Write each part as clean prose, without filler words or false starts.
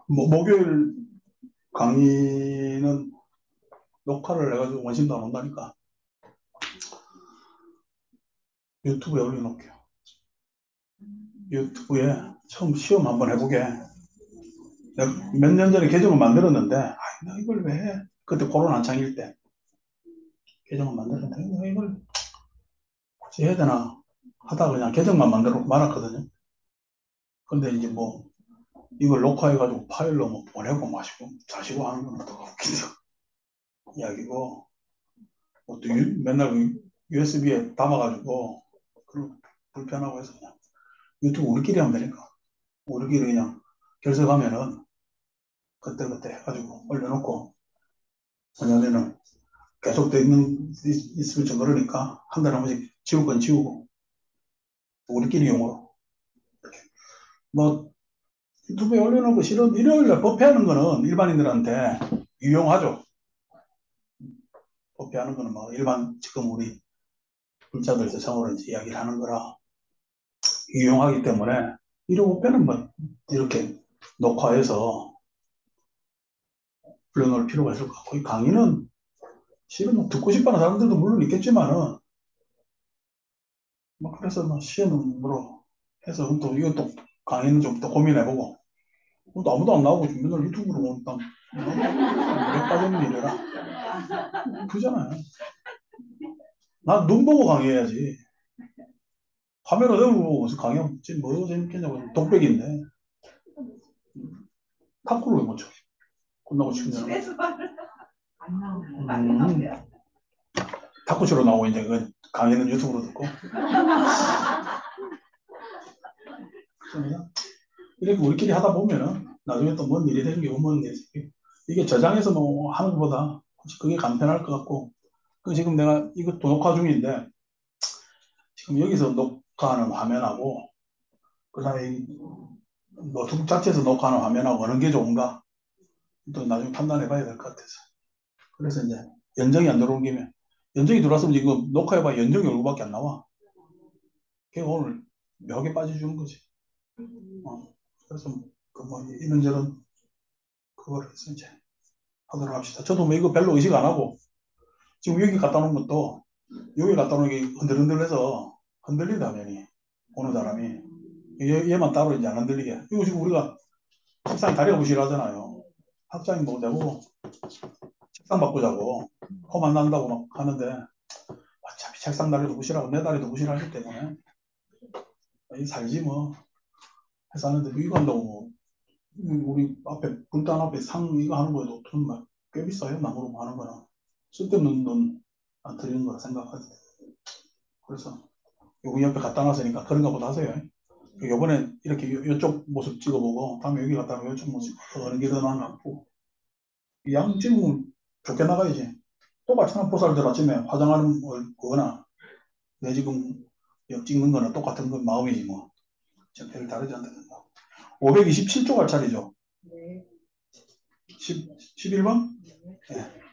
목요일 강의는 녹화를 해가지고 원심도 안 온다니까 유튜브에 올려놓을게요. 유튜브에 처음 시험 한번 해보게. 내가 몇 년 전에 계정을 만들었는데 내가 이걸 왜 해? 그때 코로나 한창일 때 계정을 만들었는데 내가 이걸 굳이 해야 되나 하다가 그냥 계정만 만들어 말았거든요. 근데 이제 뭐 이걸 녹화해가지고 파일로 뭐 보내고 마시고 자시고 하는 건 더 웃기죠. 이야기고 뭐 또 맨날 USB에 담아가지고 그런 불편하고 해서 그냥 유튜브 우리끼리 하면 되니까 우리끼리 그냥 결석하면은 그때그때 해가지고 올려놓고 왜냐면은 계속 돼 있으면 좀 그러니까 한 달에 한 번씩 지울 건 지우고 우리끼리 용어로 뭐 유튜브에 올려놓고 실은 일요일날 법회하는 거는 일반인들한테 유용하죠. 법회하는 거는 뭐 일반 지금 우리 불자들 대상으로 이제 이야기를 하는 거라 유용하기 때문에 일요 법회는 뭐 이렇게 녹화해서 올려놓을 필요가 있을 것 같고 이 강의는 실은 뭐 듣고 싶어하는 사람들도 물론 있겠지만은 뭐 그래서 뭐 시험으로 해서 또 이것도 강의는 좀 더 고민해보고 또 아무도 안 나오고 맨날 유튜브로 보니까 몇 빠졌는 일이라 그잖아요. 난 눈 보고 강의해야지. 카메라 대고 보고 강의하면 뭐 재밌겠냐고. 독백인데 탁구를 왜 못 쳐? 끝나고 치면 집에서 안 나오면 탁구치러 나오고 이제 그 강의는 유튜브로 듣고 이렇게 우리끼리 하다 보면은 나중에 또 뭔 일이 되는 게 뭔 일이지. 이게 저장해서 뭐 하는 것보다 그게 간편할 것 같고 그 지금 내가 이것도 녹화 중인데 지금 여기서 녹화하는 화면하고 그 다음에 노트북 자체에서 녹화하는 화면하고 어느 게 좋은가 또 나중에 판단해 봐야 될 것 같아서 그래서 이제 연정이 안 들어온 김에 연정이 들어왔으면 지금 녹화해봐 연정이 얼굴밖에 안 나와. 걔 오늘 묘하게 빠져주는 거지. 그래서 그 뭐 이런저런 그걸 해서 이제 하도록 합시다. 저도 뭐 이거 별로 의식 안 하고 지금 여기 갖다 놓은 것도 여기 갖다 놓은 게 흔들흔들해서 흔들린다 면이 오는 사람이 얘만 따로 이제 안 흔들리게. 이거 지금 우리가 책상에 다리가 부실하잖아요. 학장이 뭐 내고 책상 바꾸자고 험 안 난다고 막 하는데 어차피 책상 다리도 부실하고 내 다리도 부실하기 때문에 이 살지 뭐 해서 하는데 이거 한다고 뭐 우리 앞에 불단 앞에 상 이거 하는 거에도 돈 막 꽤 비싸요. 나무로 하는 거나 쓸데없는 돈 안 들이는 거라 생각하지. 그래서 여기 옆에 갖다 놨으니까 그런가 보다 하세요. 요번에 이렇게 이쪽 모습 찍어보고 다음에 여기 갖다 놓으면 이쪽 모습 어느 게 더 나은가 보고 양 찍으면 좋게 나가야지. 똑같은 보살들 아침에 화장하는 거나 내 지금 옆 찍는 거나 똑같은 건 마음이지 뭐. 별 다르지 않다든가. 527쪽 알차리죠? 네. 11번? 네.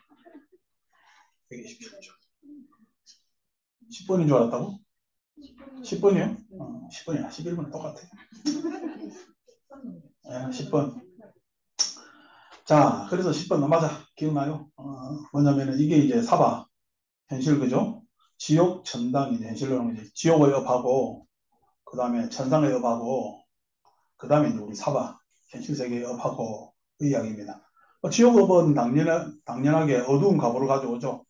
127쪽. 10번인 줄 알았다고? 10번이요? 10번이야. 11번은 똑같아. 네, 10번. 자, 그래서 10번 맞아. 기억나요? 뭐냐면은 이게 이제 사바. 현실, 그죠? 지옥, 천당, 이제 현실로 이제 지옥의 업하고, 그 다음에 천상의 업하고, 그 다음에 이제 우리 사바, 현실 세계의 업하고, 그 이야기입니다. 지옥 업은 당연하게 어두운 가보를 가져오죠.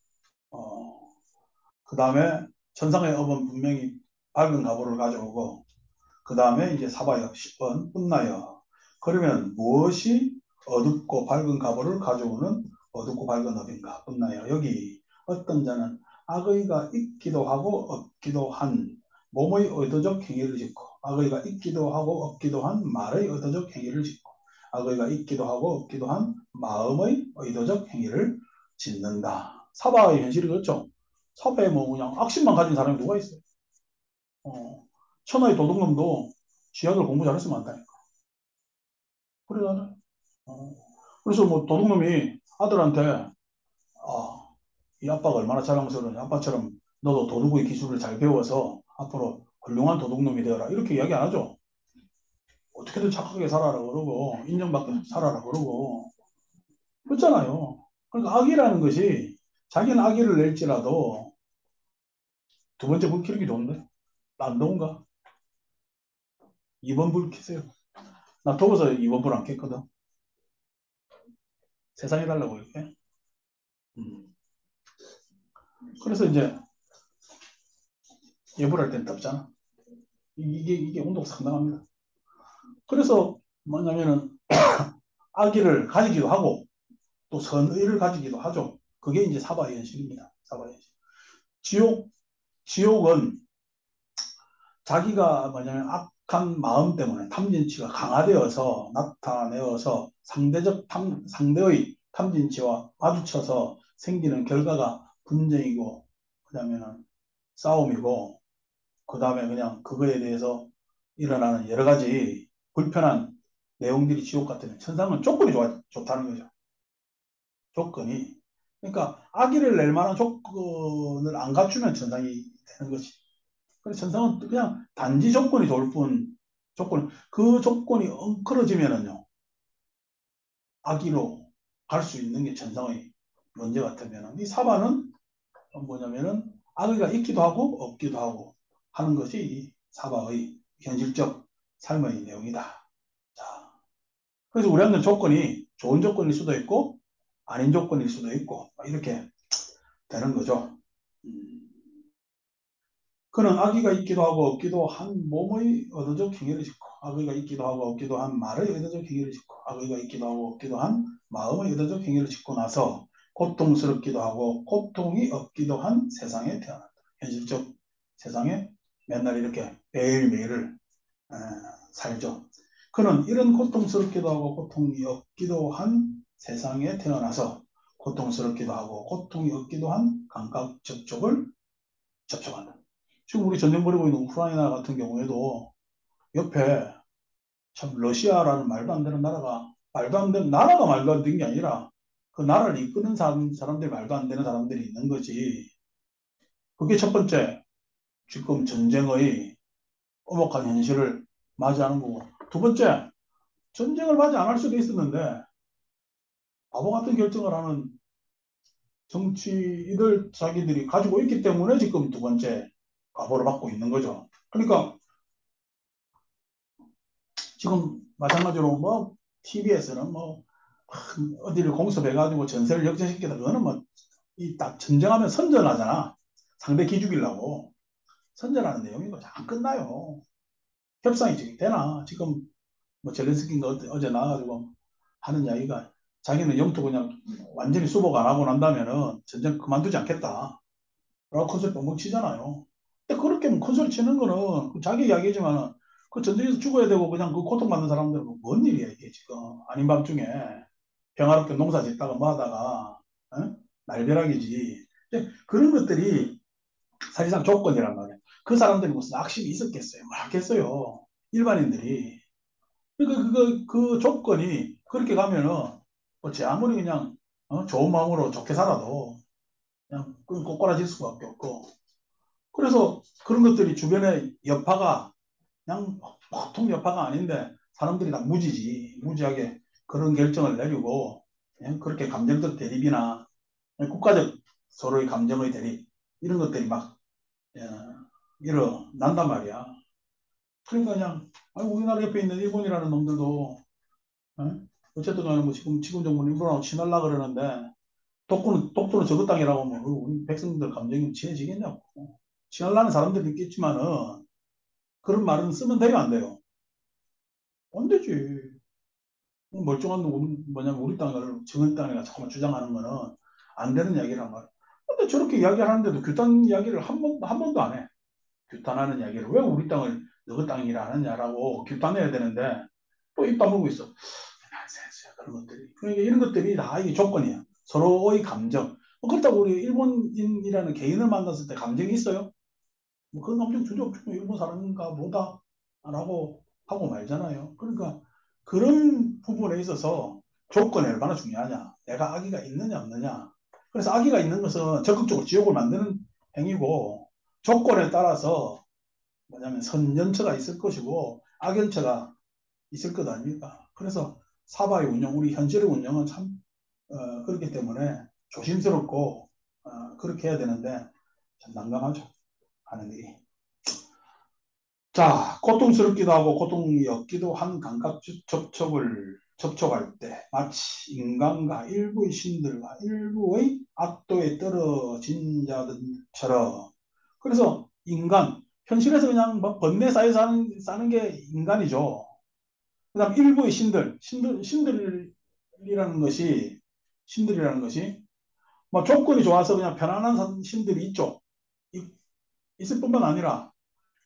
그 다음에 천상의 업은 분명히 밝은 가보를 가져오고, 그 다음에 이제 사바역 10번 끝나요. 그러면 무엇이 어둡고 밝은 가보를 가져오는 어둡고 밝은 업인가 끝나요. 여기 어떤 자는 악의가 있기도 하고 없기도 한 몸의 의도적 행위를 짓고 악의가 있기도 하고 없기도 한 말의 의도적 행위를 짓고 악의가 있기도 하고 없기도 한 마음의 의도적 행위를 짓는다. 사바의 현실이 그렇죠. 사바에 뭐 그냥 악심만 가진 사람이 누가 있어요. 천하의 도둑놈도 지학을 공부 잘했으면 안다니까. 그러잖아요. 그래서 뭐 도둑놈이 아들한테 이 아빠가 얼마나 자랑스러우냐. 아빠처럼 너도 도둑의 기술을 잘 배워서 앞으로 훌륭한 도둑놈이 되어라. 이렇게 이야기 안 하죠. 어떻게든 착하게 살아라 그러고 인정받고 살아라 그러고 그렇잖아요. 그러니까 악이라는 것이 자기는 악의를 낼지라도 두 번째 불 켜기 좋은데 안 좋은가? 2번 불 켜세요. 나 더워서 2번 불 안 켰거든. 세상에 달라고 이렇게. 그래서 이제 예불할 땐 덥잖아. 이게 운동 상당합니다. 그래서 뭐냐면은 악의를 가지기도 하고 또 선의를 가지기도 하죠. 그게 이제 사바의 현실입니다. 사바의 현실. 지옥은 자기가 뭐냐면 악한 마음 때문에 탐진치가 강화되어서 나타내어서 상대의 탐진치와 마주쳐서 생기는 결과가 분쟁이고 그다음에는 싸움이고 그다음에 그냥 그거에 대해서 일어나는 여러 가지 불편한 내용들이 지옥 같은 천상은 조건이 좋다는 거죠. 조건이. 그러니까 악의를 낼 만한 조건을 안 갖추면 천상이 되는 거지. 그래서 천상은 그냥 단지 조건이 좋을 뿐, 그 조건이 엉클어지면은요, 악의로 갈 수 있는 게 천상의 문제 같으면, 이 사바는 뭐냐면은 악의가 있기도 하고 없기도 하고 하는 것이 이 사바의 현실적 삶의 내용이다. 자, 그래서 우리한테는 조건이 좋은 조건일 수도 있고, 아닌 조건일 수도 있고, 이렇게 되는 거죠. 그는 악의가 있기도 하고 없기도 한 몸의 의도적 행위를 짓고 악의가 있기도 하고 없기도 한 말의 의도적 행위를 짓고 악의가 있기도 하고 없기도 한 마음의 의도적 행위를 짓고 나서 고통스럽기도 하고 고통이 없기도 한 세상에 태어났다. 현실적 세상에 맨날 이렇게 매일매일을 살죠. 그는 이런 고통스럽기도 하고 고통이 없기도 한 세상에 태어나서 고통스럽기도 하고 고통이 없기도 한 감각 접촉을 접촉한다. 지금 우리 전쟁 벌이고 있는 우크라이나 같은 경우에도 옆에 참 러시아라는 말도 안 되는 나라가 말도 안 되는 나라가 말도 안 되는 게 아니라 그 나라를 이끄는 사람들이 말도 안 되는 사람들이 있는 거지. 그게 첫 번째 지금 전쟁의 엄혹한 현실을 맞이하는 거고 두 번째 전쟁을 맞이 안 할 수도 있었는데 바보 같은 결정을 하는 정치인들 자기들이 가지고 있기 때문에 지금 두 번째 과보를 받고 있는 거죠. 그러니까 지금 마찬가지로 뭐 TBS는 뭐 어디를 공습해가지고 전세를 역전시키다 그거는 뭐 이 딱 전쟁하면 선전하잖아. 상대 기죽이려고 선전하는 내용인 거죠. 안 끝나요. 협상이 지금 되나? 지금 뭐 젤렌스키가 어제 나와가지고 하는 이야기가 자기는 영토 그냥 완전히 수복 안 하고 난다면은 전쟁 그만두지 않겠다. 라고 큰소리 뻥뻥 치잖아요. 근데 그렇게 큰소리 치는 거는 자기 이야기지만은 그 전쟁에서 죽어야 되고 그냥 그 고통받는 사람들은 뭔 일이야 이게 지금 아닌 밤중에 평화롭게 농사 짓다가 뭐 하다가 어? 날벼락이지. 그런 것들이 사실상 조건이란 말이야. 그 사람들이 무슨 악심이 있었겠어요? 많겠어요. 일반인들이. 그러니까 그 조건이 그렇게 가면은 뭐제 아무리 그냥 좋은 마음으로 좋게 살아도 그냥 꼬꼬라질 수밖에 없고 그래서 그런 것들이 주변에 여파가 그냥 보통 여파가 아닌데 사람들이 다 무지하게 그런 결정을 내리고 그냥 그렇게 감정적 대립이나 국가적 서로의 감정의 대립 이런 것들이 막 예, 일어난단 말이야. 그러니까 그냥 우리나라 옆에 있는 일본이라는 놈들도 어쨌든 간에 뭐 지금 정부는 일본하고 친하려 그러는데 독도는 저거 땅이라고 하면 우리 백성들 감정이 친해지겠냐고. 친하려는 사람들도 있겠지만은 그런 말은 쓰면 돼요, 안 돼요? 안 되지. 멀쩡한 뭐냐면 우리 땅을 정은 땅이라 자꾸만 주장하는 거는 안 되는 이야기란 말이야. 근데 저렇게 이야기하는데도 규탄 이야기를 한 번도 안 해. 규탄하는 이야기를 왜 우리 땅을 너희 땅이라 하느냐라고 규탄해야 되는데 또 입 다물고 있어. 난센스야 그런 것들이. 그러니까 이런 것들이 다 이게 조건이야. 서로의 감정. 그렇다고 우리 일본인이라는 개인을 만났을 때 감정이 있어요? 뭐 그런 감정 전혀 없죠. 일본 사람인가 보다라고 하고 말잖아요. 그러니까 그런 부분에 있어서 조건이 얼마나 중요하냐. 내가 악의가 있느냐 없느냐. 그래서 악의가 있는 것은 적극적으로 지옥을 만드는 행위고 조건에 따라서 뭐냐면 선연처가 있을 것이고 악연처가 있을 것 아닙니까? 그래서 사바의 운영, 우리 현실의 운영은 참 그렇기 때문에 조심스럽고 그렇게 해야 되는데 참 난감하죠. 하는 일이. 자, 고통스럽기도 하고 고통이 없기도 한 감각 접촉할 때 마치 인간과 일부의 신들과 일부의 악도에 떨어진 자들처럼. 그래서 인간, 현실에서 그냥 뭐 번뇌 쌓여 사는 게 인간이죠. 그 다음 일부의 신들이라는 것이 뭐 조건이 좋아서 그냥 편안한 신들이 있을 뿐만 아니라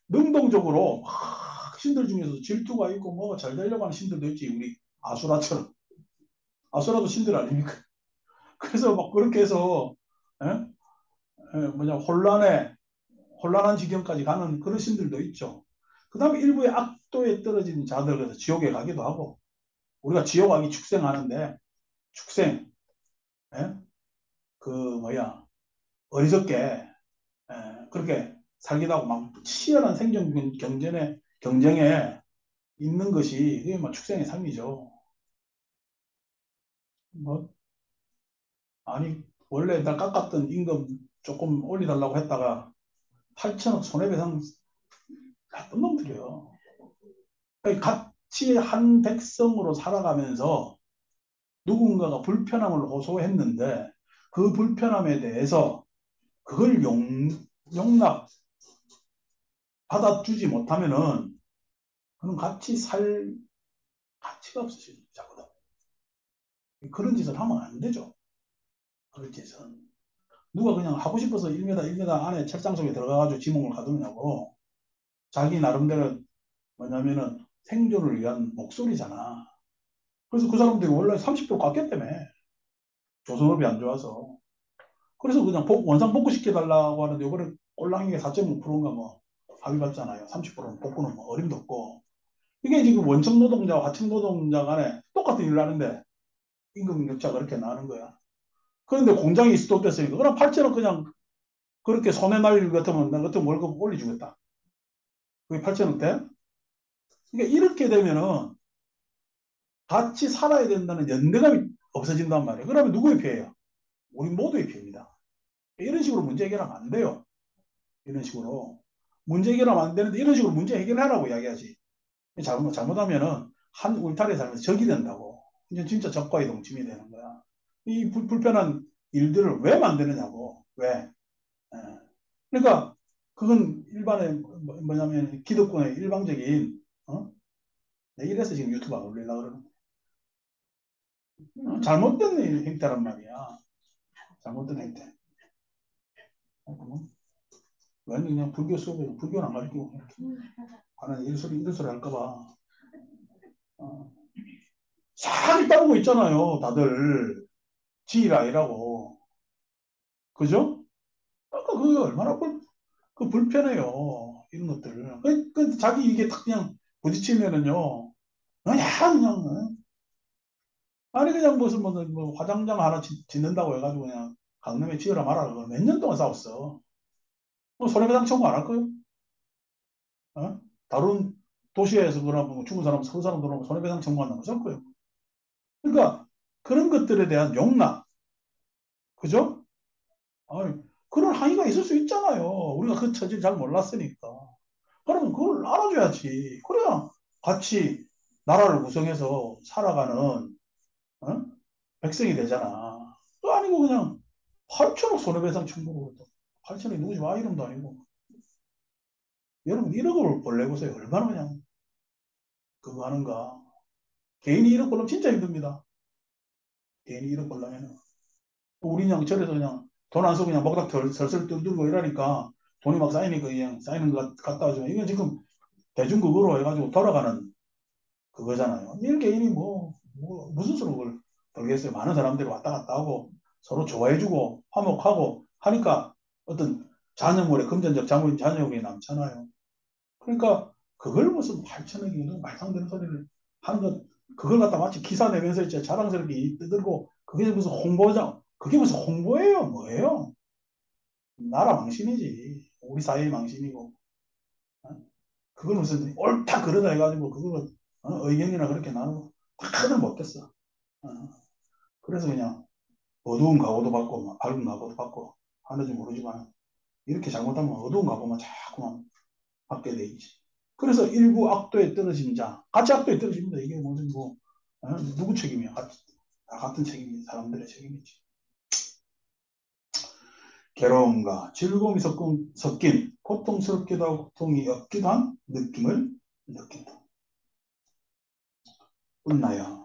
능동적으로 막 신들 중에서 질투가 있고 뭐가 잘 되려고 하는 신들도 있지. 우리 아수라처럼. 아수라도 신들 아닙니까? 그래서 막 그렇게 해서 에? 혼란한 지경까지 가는 그런 신들도 있죠. 그 다음에 일부의 악도에 떨어진 자들, 그래서 지옥에 가기도 하고, 우리가 지옥 가기 축생하는데 축생, 에? 그 어리석게 그렇게 살기도 하고 막 치열한 생존 경쟁에 있는 것이 이게 뭐 축생의 삶이죠. 뭐 아니 원래 나 깎았던 임금 조금 올려달라고 했다가 8천억 손해배상 나쁜 놈들이에요. 같이 한 백성으로 살아가면서 누군가가 불편함을 호소했는데 그 불편함에 대해서 그걸 용납 받아주지 못하면은 그는 같이 살 가치가 없으신 자거든. 그런 짓을 하면 안 되죠. 그런 짓은. 누가 그냥 하고 싶어서 1m, 1m 안에 철장 속에 들어가가지고 지목을 가두냐고. 자기 나름대로 뭐냐면은 생존을 위한 목소리잖아. 그래서 그 사람들이 원래 30% 깎였다며. 조선업이 안 좋아서. 그래서 그냥 원상 복구시켜달라고 하는데 이번에 꼴랑이가 4.5%인가 뭐 합의 받잖아요. 30%는 복구는 뭐 어림도 없고. 이게 지금 원청 노동자와 하청 노동자 간에 똑같은 일을 하는데 임금 격차가 그렇게 나는 거야. 그런데 공장이 스톱됐으니까 그럼 8천원 그냥 그렇게 손해 날 일 같으면 나 같은 월급 올려주겠다. 그게 8천원대? 그러니까 이렇게 되면은 같이 살아야 된다는 연대감이 없어진단 말이에요. 그러면 누구의 피해예요? 우리 모두의 피해입니다. 이런 식으로 문제 해결하면 안 돼요. 이런 식으로. 문제 해결하면 안 되는데 이런 식으로 문제 해결하라고 이야기하지. 잘못하면은 한 울타리에 살면서 적이 된다고. 이제 진짜 적과의 동침이 되는 거야. 이 불편한 일들을 왜 만드느냐고. 왜? 예. 그러니까 그건 일반의 뭐냐면 기득권의 일방적인 이래서 지금 유튜브 안 올리려고 그러는 잘못된 행태란 말이야. 잘못된 행태. 왠지 그냥 불교 수업에 불교는 안 가르치고 하는 이런 소리 할까봐 싹 따르고 있잖아요. 다들 지일아이라고. 그죠? 아까 그게 얼마나 불편해요. 이런 것들. 자기 이게 딱 그냥 부딪히면은요. 그냥 아니 그냥 무슨 뭐 화장장 하나 짓는다고 해가지고 그냥 강남에 지어라 말아라. 몇 년 동안 싸웠어. 뭐 손해배상 청구 안 할 거요? 어? 다른 도시에서 그러면 죽은 사람, 서울 사람 들어오면 손해배상 청구한다고 할 거예요. 그러니까 그런 것들에 대한 용납, 그죠? 아니, 그런 항의가 있을 수 있잖아요. 우리가 그 처지를 잘 몰랐으니까. 그러면 그걸 알아줘야지. 그래야 같이 나라를 구성해서 살아가는 어? 백성이 되잖아. 그거 아니고 그냥 8천억 손해배상 청구로 8천억이 누구지 마 이름도 아니고. 여러분 1억을 벌내보세요. 얼마나 그냥 그거 하는가. 개인이 1억 벌려면 진짜 힘듭니다. 개인이 1억 벌려면. 우리 그냥 절에서 그냥 돈 안 쓰고 그냥 먹다 설설 들고 이러니까 돈이 막 쌓이니까 그냥 쌓이는 것 같다 하지만 이건 지금 대중국으로 해가지고 돌아가는 그거잖아요. 일 개인이 무슨 수로 그걸 벌겠어요. 많은 사람들이 왔다 갔다 하고 서로 좋아해주고 화목하고 하니까 어떤 잔여물에 금전적 잔여물이 남잖아요. 그러니까 그걸 무슨 8천억이 말도 안 되는 소리를 하는 것 그걸 갖다 마치 기사 내면서 이제 자랑스럽게 떠들고 그게 무슨 홍보장 그게 무슨 홍보예요 뭐예요 나라 망신이지 우리 사회의 망신이고 그걸 무슨 옳다 그러다 해가지고 그걸 의견이나 그렇게 나누고 다들 못했어. 어, 그래서 그냥 어두운 각오도 받고 밝은 각오도 받고 하는지 모르지만 이렇게 잘못하면 어두운 각오만 자꾸만 받게 돼 있지. 그래서 일부 악도에 떨어진 자 같이 악도에 떨어집니다. 이게 무슨 뭐 누구 책임이야? 다 같은 책임이 사람들의 책임이지. 괴로움과 즐거움이 섞인 고통스럽기도 하고 고통이 없기도 한 느낌을 느낀다. 끝나야.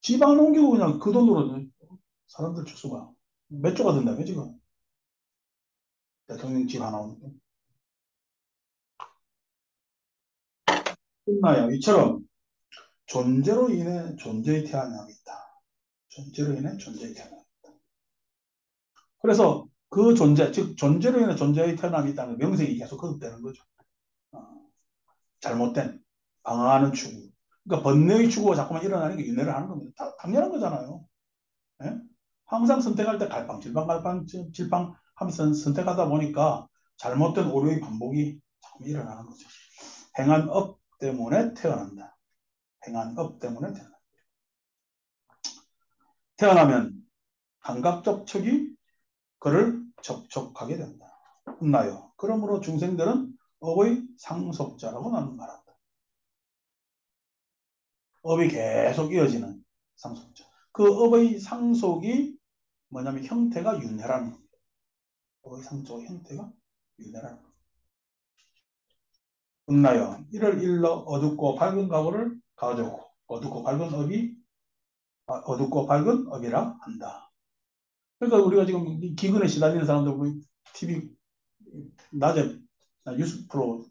집 안 옮기고 그냥 그 돈으로 사람들 축소가 몇 조가 된다며 지금. 대통령 집 하나 옮기고. 끝나야. 이처럼 존재로 인해 존재의 태어남이 있다. 존재로 인해 존재의 태어남. 그래서 그 존재, 즉 존재로 인해 존재의 태어남이 있다는 명색이 계속 거듭되는 거죠. 어, 잘못된 방황하는 추구. 그러니까 번뇌의 추구가 자꾸만 일어나는 게 윤회를 하는 겁니다. 당연한 거잖아요. 예? 항상 선택할 때 갈팡질팡 하면서 선택하다 보니까 잘못된 오류의 반복이 자꾸 일어나는 거죠. 행한 업 때문에 태어난다. 행한 업 때문에 태어난다. 태어나면 감각적 척이 그를 접촉하게 된다. 혼나요. 그러므로 중생들은 업의 상속자라고 나는 말한다. 업이 계속 이어지는 상속자. 그 업의 상속이 뭐냐면 형태가 윤회라는 겁니다. 업의 상속의 형태가 윤회라는 겁니다. 혼나요. 이를 일러 어둡고 밝은 각오를 가져오고 어둡고 밝은 업이라 한다. 그러니까 우리가 지금 기근에 시달리는 사람들 우리 TV 낮에 뉴스 프로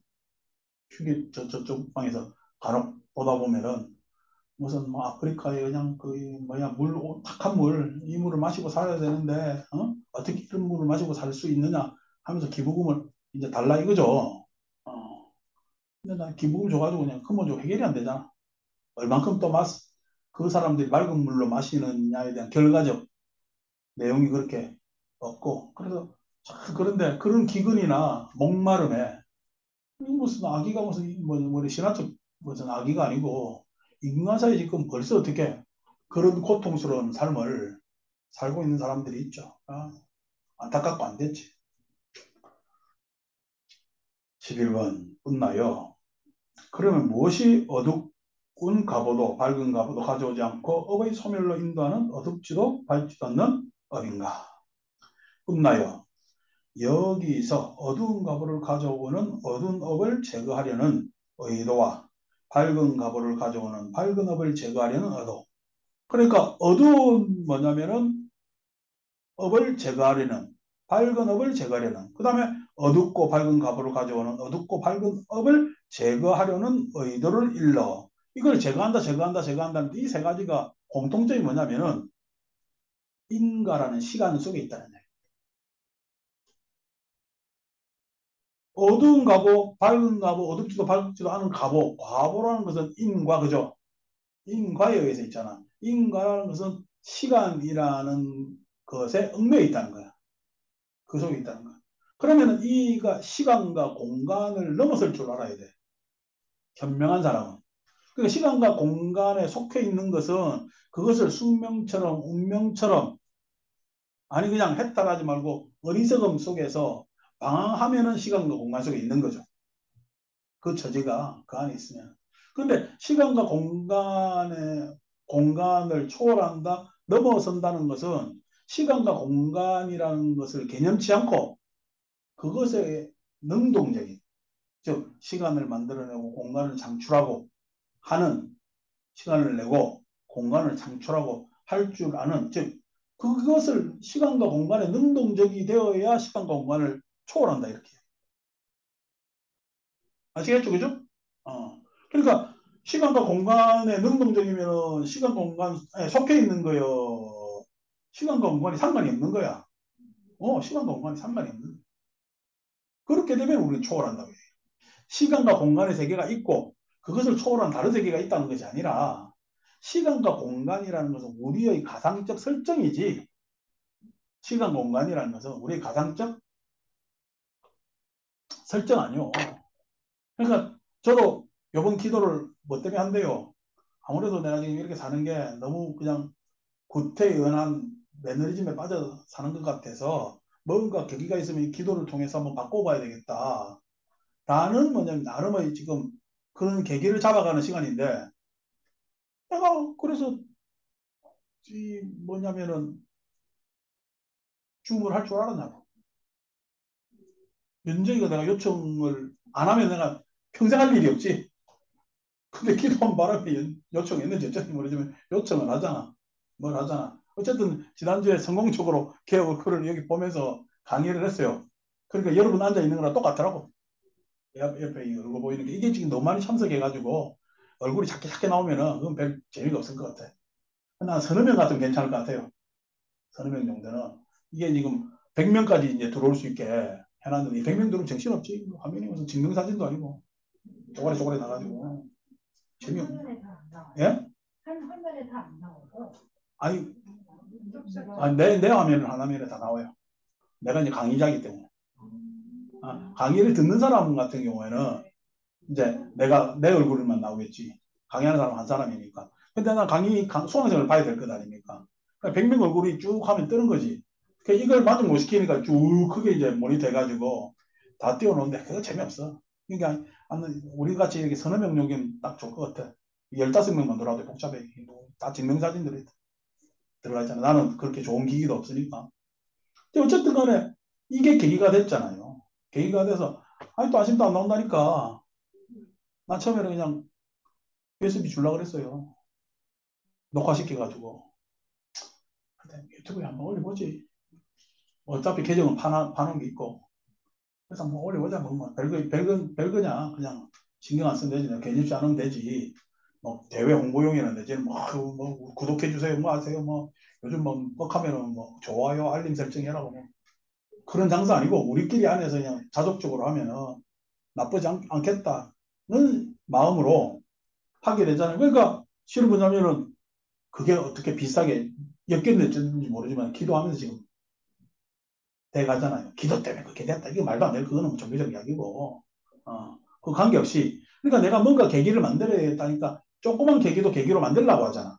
휴게 저쪽 방에서 간혹 보다 보면은 무슨 뭐 아프리카에 그냥 그 뭐야 탁한 물 이 물을 마시고 살아야 되는데 어떻게 이런 물을 마시고 살 수 있느냐 하면서 기부금을 이제 달라 이거죠. 근데 난 기부금 줘가지고 그냥 근본적으로 해결이 안 되잖아. 얼만큼 또 그 사람들이 맑은 물로 마시느냐에 대한 결과적 내용이 그렇게 없고 그래서 그런데 그런 기근이나 목마름에 무슨 아기가 무슨 뭐 신화적 무슨 아기가 아니고 인간사회 지금 벌써 어떻게 그런 고통스러운 삶을 살고 있는 사람들이 있죠. 안타깝고 안 됐지. 11번 끝나요. 그러면 무엇이 어둡군 가보도 밝은 가보도 가져오지 않고 업의 소멸로 인도하는 어둡지도 밝지도 않는 업인가? 끝나요. 여기서 어두운 가보를 가져오는 어두운 업을 제거하려는 의도와 밝은 가보를 가져오는 밝은 업을 제거하려는 의도. 그러니까 어두운 뭐냐면은 업을 제거하려는 밝은 업을 제거하려는 그 다음에 어둡고 밝은 가보를 가져오는 어둡고 밝은 업을 제거하려는 의도를 일러 이걸 제거한다는 이 세 가지가 공통점이 뭐냐면은 인가라는 시간 속에 있다는 얘기예요. 어두운 가보, 밝은 가보, 어둡지도 밝지도 않은 가보, 과보라는 것은 인과 그죠? 인과에 의해서 있잖아. 인과라는 것은 시간이라는 것에 얽매여 있다는 거야. 그 속에 있다는 거야. 그러면 이가 시간과 공간을 넘어설 줄 알아야 돼. 현명한 사람은. 그러니까 시간과 공간에 속해 있는 것은 그것을 숙명처럼 운명처럼 아니 그냥 해탈하지 말고 어리석음 속에서 방황하면은 시간과 공간 속에 있는 거죠. 그 처지가 그 안에 있으면. 그런데 시간과 공간을 초월한다, 넘어선다는 것은 시간과 공간이라는 것을 개념치 않고 그것에 능동적인, 즉 시간을 만들어내고 공간을 창출하고 하는 시간을 내고 공간을 창출하고 할 줄 아는, 즉 그것을 시간과 공간에 능동적이 되어야 시간과 공간을 초월한다 이렇게. 아시겠죠, 그죠? 그러니까 시간과 공간에 능동적이면 시간 공간에 속해 있는 거요. 시간과 공간이 상관이 없는 거야. 시간과 공간이 상관이 없는 거야. 그렇게 되면 우리는 초월한다고 해요. 시간과 공간의 세계가 있고 그것을 초월한 다른 세계가 있다는 것이 아니라 시간과 공간이라는 것은 우리의 가상적 설정이지 시간 공간이라는 것은 우리의 가상적 설정 아니요. 그러니까 저도 요번 기도를 뭐 때문에 한대요? 아무래도 내가 지금 이렇게 사는 게 너무 그냥 구태의연한 매너리즘에 빠져 사는 것 같아서 뭔가 계기가 있으면 이 기도를 통해서 한번 바꿔봐야 되겠다. 라는 뭐냐면 나름의 지금 그런 계기를 잡아가는 시간인데 내가 그래서 이 뭐냐면은 줌을 할 줄 알았냐고. 윤정이가 내가 요청을 안 하면 내가 평생 할 일이 없지. 근데 기도한 바람에 요청했는지 어쨌든 모르지만 요청을 하잖아. 뭘 하잖아. 어쨌든 지난주에 성공적으로 개업을 여기 보면서 강의를 했어요. 그러니까 여러분 앉아 있는 거랑 똑같더라고. 옆에 얼굴 보이는 게 이게 지금 너무 많이 참석해가지고 얼굴이 작게 작게 나오면은 그건 별 재미가 없을 것 같아. 난 서너 명 같으면 괜찮을 것 같아요. 서너 명 정도는 이게 지금 100명까지 이제 들어올 수 있게 해놨는데 100명 들어오면 정신없지. 화면이 무슨 증명사진도 아니고 쪼가리 쪼가리 나가지고 재미없. 화면에 다 안 나와요. 예? 한 화면에 다 안 나와요. 아니, 내 화면은 한 화면에 다 나와요. 내가 이제 강의자이기 때문에. 강의를 듣는 사람 같은 경우에는 이제 내가 내 얼굴만 나오겠지. 강의하는 사람 한 사람이니까. 근데 난 수강생을 봐야 될 것 아닙니까? 그러니까 100명 얼굴이 쭉 하면 뜨는 거지. 그러니까 이걸 마중 못 시키니까 쭉 크게 이제 모니터 해가지고 다 띄워놓는데 그거 재미없어. 그러니까 우리 같이 이렇게 서너 명 여기는 딱 좋을 것 같아. 15명만 들어와도 복잡해. 다 증명사진들이 들어가 있잖아. 나는 그렇게 좋은 기기도 없으니까. 근데 어쨌든 간에 이게 계기가 됐잖아요. 계기가 돼서 아니 또 아직도 안 나온다니까. 난 처음에는 그냥 USB 주려고 그랬어요. 녹화시켜가지고. 근데 유튜브에 한번 올려보지. 어차피 계정은 파는 게 있고. 그래서 한번 올려보자. 뭐 별거냐. 그냥 신경 안 쓰면 되지. 개집시 안 하면 되지. 뭐 대회 홍보용이나 내지는 뭐 구독해주세요. 뭐 하세요. 뭐 요즘 뭐 뻑하면은 뭐 좋아요, 알림 설정해라고 뭐. 그런 장사 아니고 우리끼리 안에서 그냥 자족적으로 하면은 나쁘지 않겠다는 마음으로 하게 되잖아요. 그러니까 실은 뭐냐면은 그게 어떻게 비슷하게 엮였는지 모르지만 기도하면서 지금 돼가잖아요. 기도 때문에 그렇게 됐다. 이게 말도 안 되는 그거는 뭐 종교적 이야기고 그 관계없이 그러니까 내가 뭔가 계기를 만들어야겠다니까 조그만 계기도 계기로 만들려고 하잖아.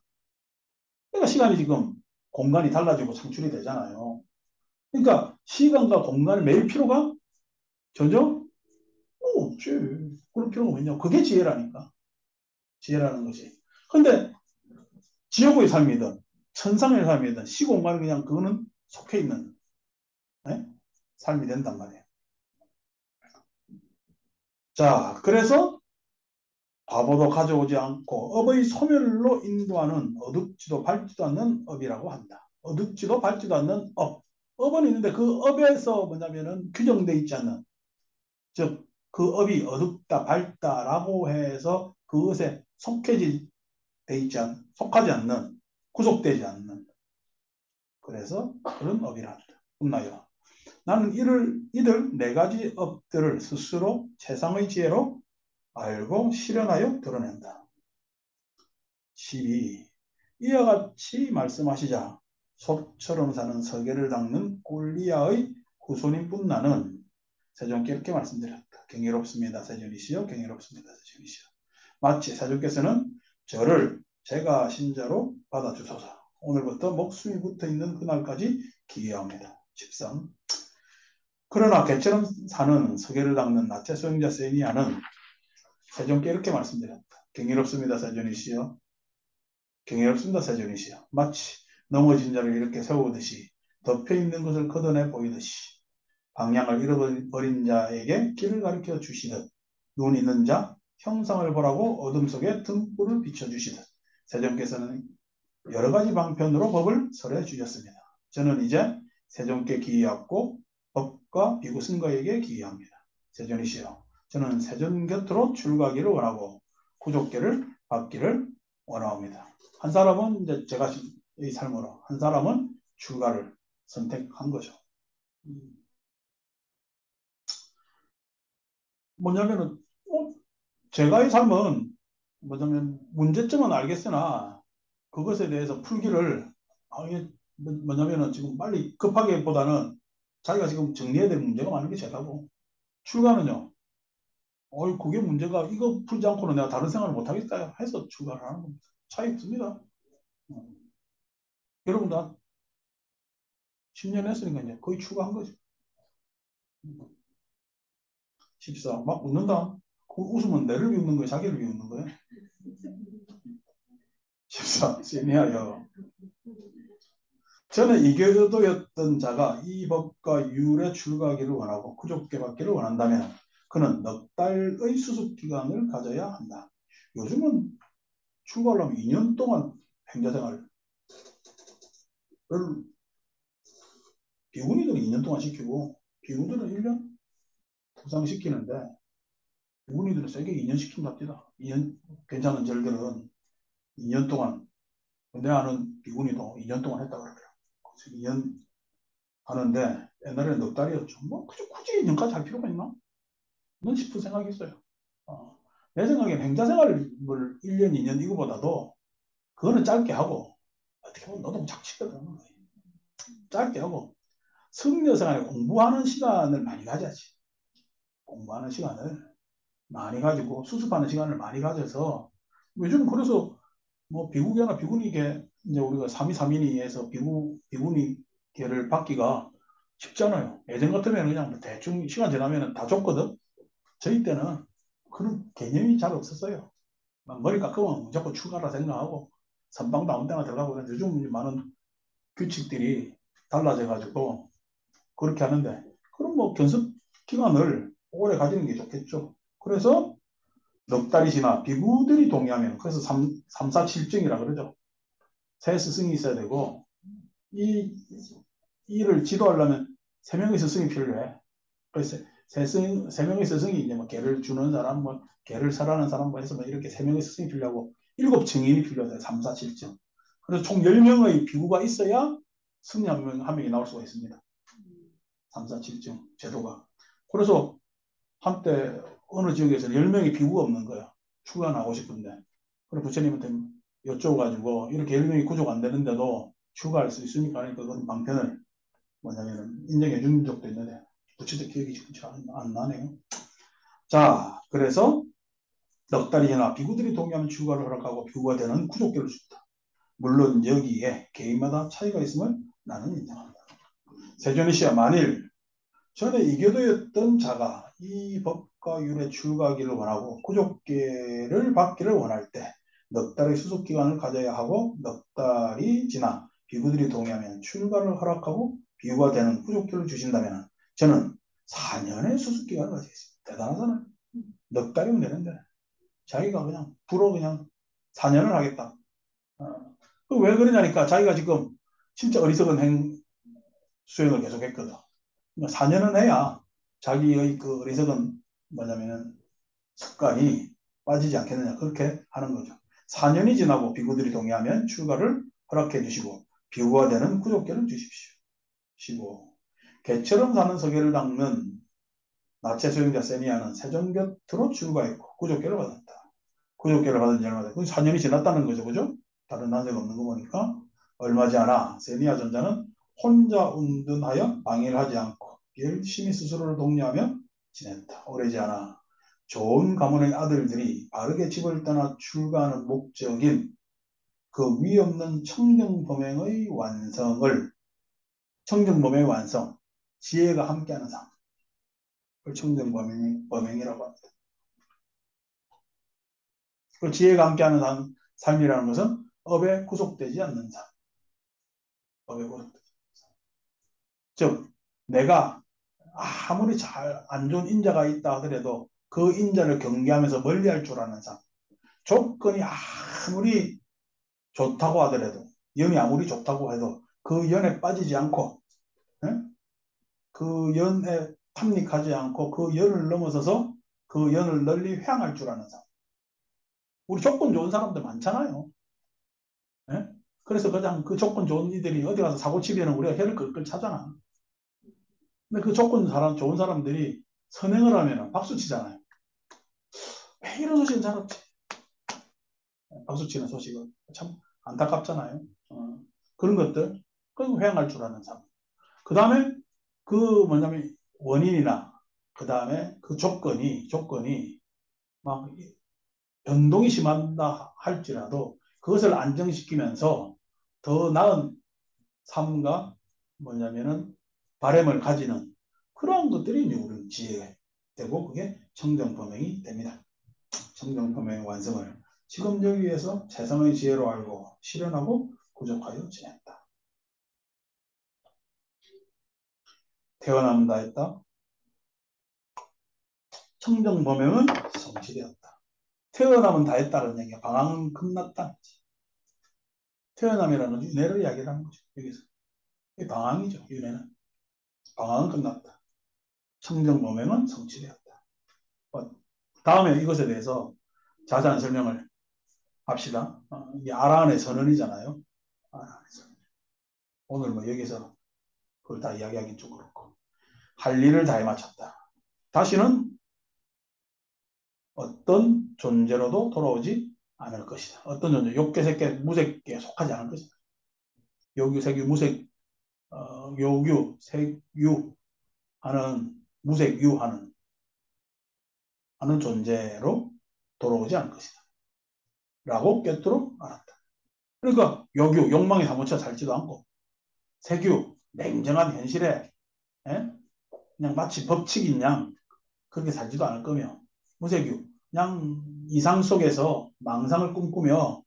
그러니까 시간이 지금 공간이 달라지고 창출이 되잖아요. 그러니까 시간과 공간이 매일 필요가 전혀 없지. 그런 필요가 있냐. 그게 지혜라니까. 지혜라는 것이. 근데 지옥의 삶이든 천상의 삶이든 시공간은 그냥 그거는 속해 있는 네? 삶이 된단 말이에요. 자, 그래서 과보도 가져오지 않고 업의 소멸로 인도하는 어둡지도 밝지도 않는 업이라고 한다. 어둡지도 밝지도 않는 업. 업은 있는데 그 업에서 뭐냐면은 규정돼 있지 않는 즉 그 업이 어둡다 밝다라고 해서 그것에 속하지 않는 구속되지 않는 그래서 그런 업이라 한다. 흠나요. 나는 이들 네 가지 업들을 스스로 최상의 지혜로 알고 실현하여 드러낸다. 12. 이와 같이 말씀하시자 속처럼 사는 서계를 닦는 꼴리아의 후손인 나는 세존께 이렇게 말씀드렸다. 경이롭습니다. 세존이시여 경이롭습니다. 세존이시여. 마치 세존께서는 저를 제가 신자로 받아주소서. 오늘부터 목숨이 붙어있는 그날까지 기회합니다. 13. 그러나 개처럼 사는 서계를 닦는 나체 소행자 세니아는 세존께 이렇게 말씀드렸다. 경이롭습니다. 세존이시여. 경이롭습니다. 세존이시여. 마치 넘어진 자를 이렇게 세우듯이 덮여있는 것을 걷어내 보이듯이 방향을 잃어버린 자에게 길을 가르쳐 주시듯 눈 있는 자 형상을 보라고 어둠 속에 등불을 비춰주시듯 세존께서는 여러 가지 방편으로 법을 설해 주셨습니다. 저는 이제 세존께 기이하고 법과 비구승거에게 기이합니다. 세존이시여 저는 세존 곁으로 출가하기를 원하고 구족계를 받기를 원합니다. 한 사람은 이제 제가 이 삶으로 한 사람은 출가를 선택한 거죠. 뭐냐면은 제가 이 삶은 뭐냐면 문제점은 알겠으나 그것에 대해서 풀기를 이게 뭐냐면은 지금 빨리 급하게보다는 자기가 지금 정리해야 될 문제가 많은 게 제다고 출가는요 그게 문제가 이거 풀지 않고는 내가 다른 생활을 못 하겠다 해서 추가를 하는 겁니다. 차이 없습니다. 어. 여러분도 한 10년 했으니까 이제 거의 추가한 거죠. 14. 막 웃는다. 그 웃으면 내를 비웃는 거야, 자기를 비웃는 거야. 14. 세미하여. 전에 이교도였던 자가 이 법과 율에 출가하기를 원하고 구족계 받기를 원한다면 그는 넉 달의 수습기간을 가져야 한다. 요즘은 출가하려면 2년 동안 행자생활을 비구니들은 2년 동안 시키고 비구들은 1년 부상시키는데 비구니들은 세게 2년 시킨답니다. 2년 괜찮은 절들은 2년 동안 내 아는 비구니도 2년 동안 했다고 그래요. 그래서 2년 하는데 옛날에는 넉 달이었죠. 뭐 굳이 2년까지 할 필요가 있나? 는 싶은 생각이 있어요. 내 생각엔 행자생활을 1년, 2년 이거보다도 그거는 짧게 하고 어떻게 보면 노동 착취거든. 짧게 하고 성녀생활에 공부하는 시간을 많이 가져야지. 공부하는 시간을 많이 가지고 수습하는 시간을 많이 가져서 요즘 그래서 뭐 비구계나 비구니계 이제 우리가 3위3인위에서 비구니계를 받기가 쉽잖아요. 예전 같으면 그냥 뭐 대충 시간 지나면 다 줬거든. 저희 때는 그런 개념이 잘 없었어요. 막 머리 깎으면 무조건 추가라 생각하고 선방도 아무 때나 들어가고 그래서 요즘 많은 규칙들이 달라져가지고 그렇게 하는데 그럼 뭐 견습 기간을 오래 가지는 게 좋겠죠. 그래서 넉 달이 지나 비구들이 동의하면 그래서 3, 4, 7증이라 그러죠. 세 스승이 있어야 되고 이 일을 지도하려면 세 명의 스승이 필요해. 그래서 세 명의 스승이 이제 뭐 개를 주는 사람, 뭐 개를 설하는 사람, 뭐 해서 뭐 이렇게 세 명의 스승이 필요하고 7증인이 필요하다. 3, 4, 7증. 그래서 총 10명의 비구가 있어야 승리 한 명이 나올 수가 있습니다. 3, 4, 7증 제도가. 그래서 한때 어느 지역에서 10명의 비구가 없는 거야. 추가 나오고 싶은데. 그래 부처님한테 여쭤가지고 이렇게 10명이 구족 안 되는데도 추가할 수 있습니까? 하니까 그건 방편을 뭐냐면 인정해 준 적도 있는데 구체적 기억이 지금 잘 안 나네요. 자, 그래서 넉 달이 지나 비구들이 동의하면 추가를 허락하고 비구가 되는 구족계를 줍니다. 물론 여기에 개인마다 차이가 있음을 나는 인정합니다. 세존이 씨야 만일 전에 이교도였던 자가 이 법과 율에 출가하기를 원하고 구족계를 받기를 원할 때 넉 달의 수습기간을 가져야 하고 넉 달이 지나 비구들이 동의하면 출가를 허락하고 비구가 되는 구족계를 주신다면 저는 4년의 수습기간을 가지겠습니다. 대단하잖아요. 넉 달이면 되는데 자기가 그냥 불어 그냥 4년을 하겠다. 왜 그러냐니까 자기가 지금 진짜 어리석은 수행을 계속했거든. 4년은 해야 자기의 그 어리석은 뭐냐면은 습관이 빠지지 않겠느냐 그렇게 하는 거죠. 4년이 지나고 비구들이 동의하면 출가를 허락해 주시고 비구가 되는 구족계를 주십시오. 15. 개처럼 사는 서계를 닦는 나체 수행자 세미야는 세존 곁으로 출가했고 구족계를 받았다. 구족계를 받은 지 얼마 됐고 4년이 지났다는 거죠. 그죠? 다른 난세가 없는 거 보니까 얼마지 않아 세미야 전자는 혼자 운둔하여 방해를 하지 않고 열심히 스스로를 독려하며 지냈다. 오래지 않아 좋은 가문의 아들들이 바르게 집을 떠나 출가하는 목적인 그 위없는 청정범행의 완성을 청정범행의 완성 지혜가 함께하는 삶 그걸 청정범행이라고 합니다. 그 지혜가 함께하는 삶이라는 것은 업에 구속되지 않는 삶 업에 구속되지 않는 삶. 즉 내가 아무리 잘 안 좋은 인자가 있다 하더라도 그 인자를 경계하면서 멀리할 줄 아는 삶 조건이 아무리 좋다고 하더라도 연이 아무리 좋다고 해도 그 연에 빠지지 않고 예? 그 연에 탐닉하지 않고 그 연을 넘어서서 그 연을 널리 회항할 줄 아는 사람. 우리 조건 좋은 사람들 많잖아요. 예? 그래서 그냥 그 조건 좋은 이들이 어디 가서 사고 치면 우리가 혀를 끌끌 차잖아. 근데 그 좋은 사람들이 선행을 하면 박수 치잖아요. 왜 이런 소식은 잘 없지? 박수 치는 소식은 참 안타깝잖아요. 그런 것들, 그건 회항할 줄 아는 사람. 그 다음에 그 뭐냐면 원인이나 그 다음에 그 조건이 막 변동이 심하다 할지라도 그것을 안정시키면서 더 나은 삶과 뭐냐면은 바램을 가지는 그러한 것들이 이제 우리 지혜되고 그게 청정법명이 됩니다. 청정법명의 완성을 지금 여기에서 세상의 지혜로 알고 실현하고 구족하여 지냈다. 태어나면 다 했다. 청정법명은 성취되었다. 태어나면 다 했다는 얘기가 방황은 끝났다. 태어남이라는 윤회를 이야기하는 거죠. 여기서. 이게 방황이죠. 윤회는. 방황은 끝났다. 청정범행은 성취되었다. 다음에 이것에 대해서 자세한 설명을 합시다. 이게 아라한의 선언이잖아요. 아라한의 선언. 오늘 뭐 여기서 그걸 다 이야기하긴 좀 그렇고. 할 일을 다해 마쳤다. 다시는 어떤 존재로도 돌아오지 않을 것이다. 어떤 존재, 욕계, 색계, 무색계에 속하지 않을 것이다. 요규, 색유, 무색, 요규, 색유 하는 무색유 하는 존재로 돌아오지 않을 것이다. 라고 꿰뚫어 알았다. 그러니까 요규, 욕망에 사무쳐 살지도 않고 색유, 냉정한 현실에 에? 그냥 마치 법칙인 양 그렇게 살지도 않을 거며 무색유, 그냥 이상 속에서 망상을 꿈꾸며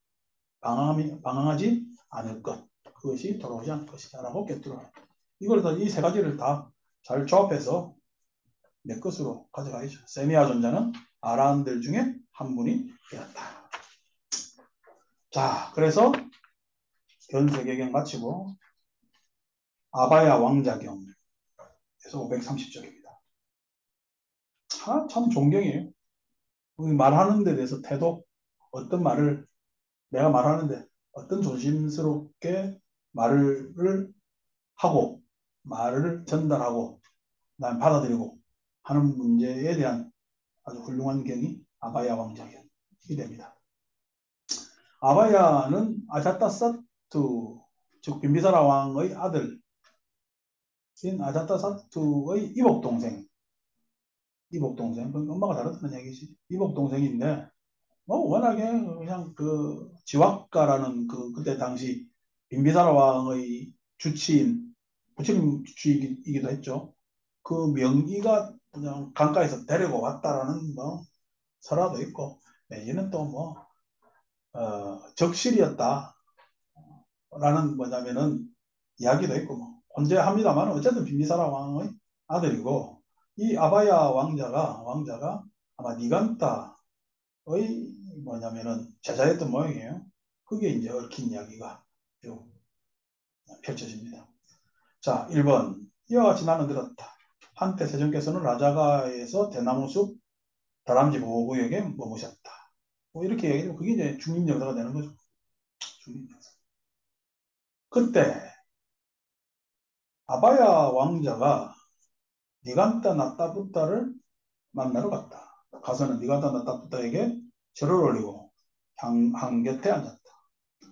방황하지 않을 것. 그것이 돌아오지 않을 것이다. 라고 꿰뚫어 알았다. 이 세 가지를 다 잘 조합해서 내 것으로 가져가야죠. 세미아 존자는 아라한들 중에 한 분이 되었다. 자, 그래서 견세계경 마치고 아바야 왕자경에서 530쪽입니다. 참 존경이에요. 말하는 데 대해서 태도, 어떤 말을 내가 말하는데 어떤 조심스럽게 말을 하고 말을 전달하고 난 받아들이고 하는 문제에 대한 아주 훌륭한 경이 아바야 왕자경이 됩니다. 아바야는 아자타사투 즉 빈비사라 왕의 아들인 아자타사투의 이복동생 엄마가 다르다는 얘기지. 이복동생인데 뭐 워낙에 그냥 그 지왁가라는 그때 당시 빈비사라 왕의 주치인 부처님 주치이기도 했죠. 그 명의가 그냥 강가에서 데리고 왔다라는 뭐 설화도 있고 내지는 또 뭐 적실이었다 라는 뭐냐면은 이야기도 있고 뭐 혼재합니다만 어쨌든 빈비사라 왕의 아들이고 이 아바야 왕자가 아마 니간타의 뭐냐면은 제자였던 모양이에요. 그게 이제 얽힌 이야기가 쭉 펼쳐집니다. 자, 1번 이와 같이 나는 들었다. 한때 세종께서는 라자가에서 대나무숲 다람쥐 보호구역에 머무셨다. 뭐 이렇게 얘기하면 그게 이제 중립영사가 되는 거죠. 중립영사. 그때 아바야 왕자가 니간타 나타부타를 만나러 갔다. 가서는 니간타 나타부타에게 절을 올리고 한 곁에 앉았다.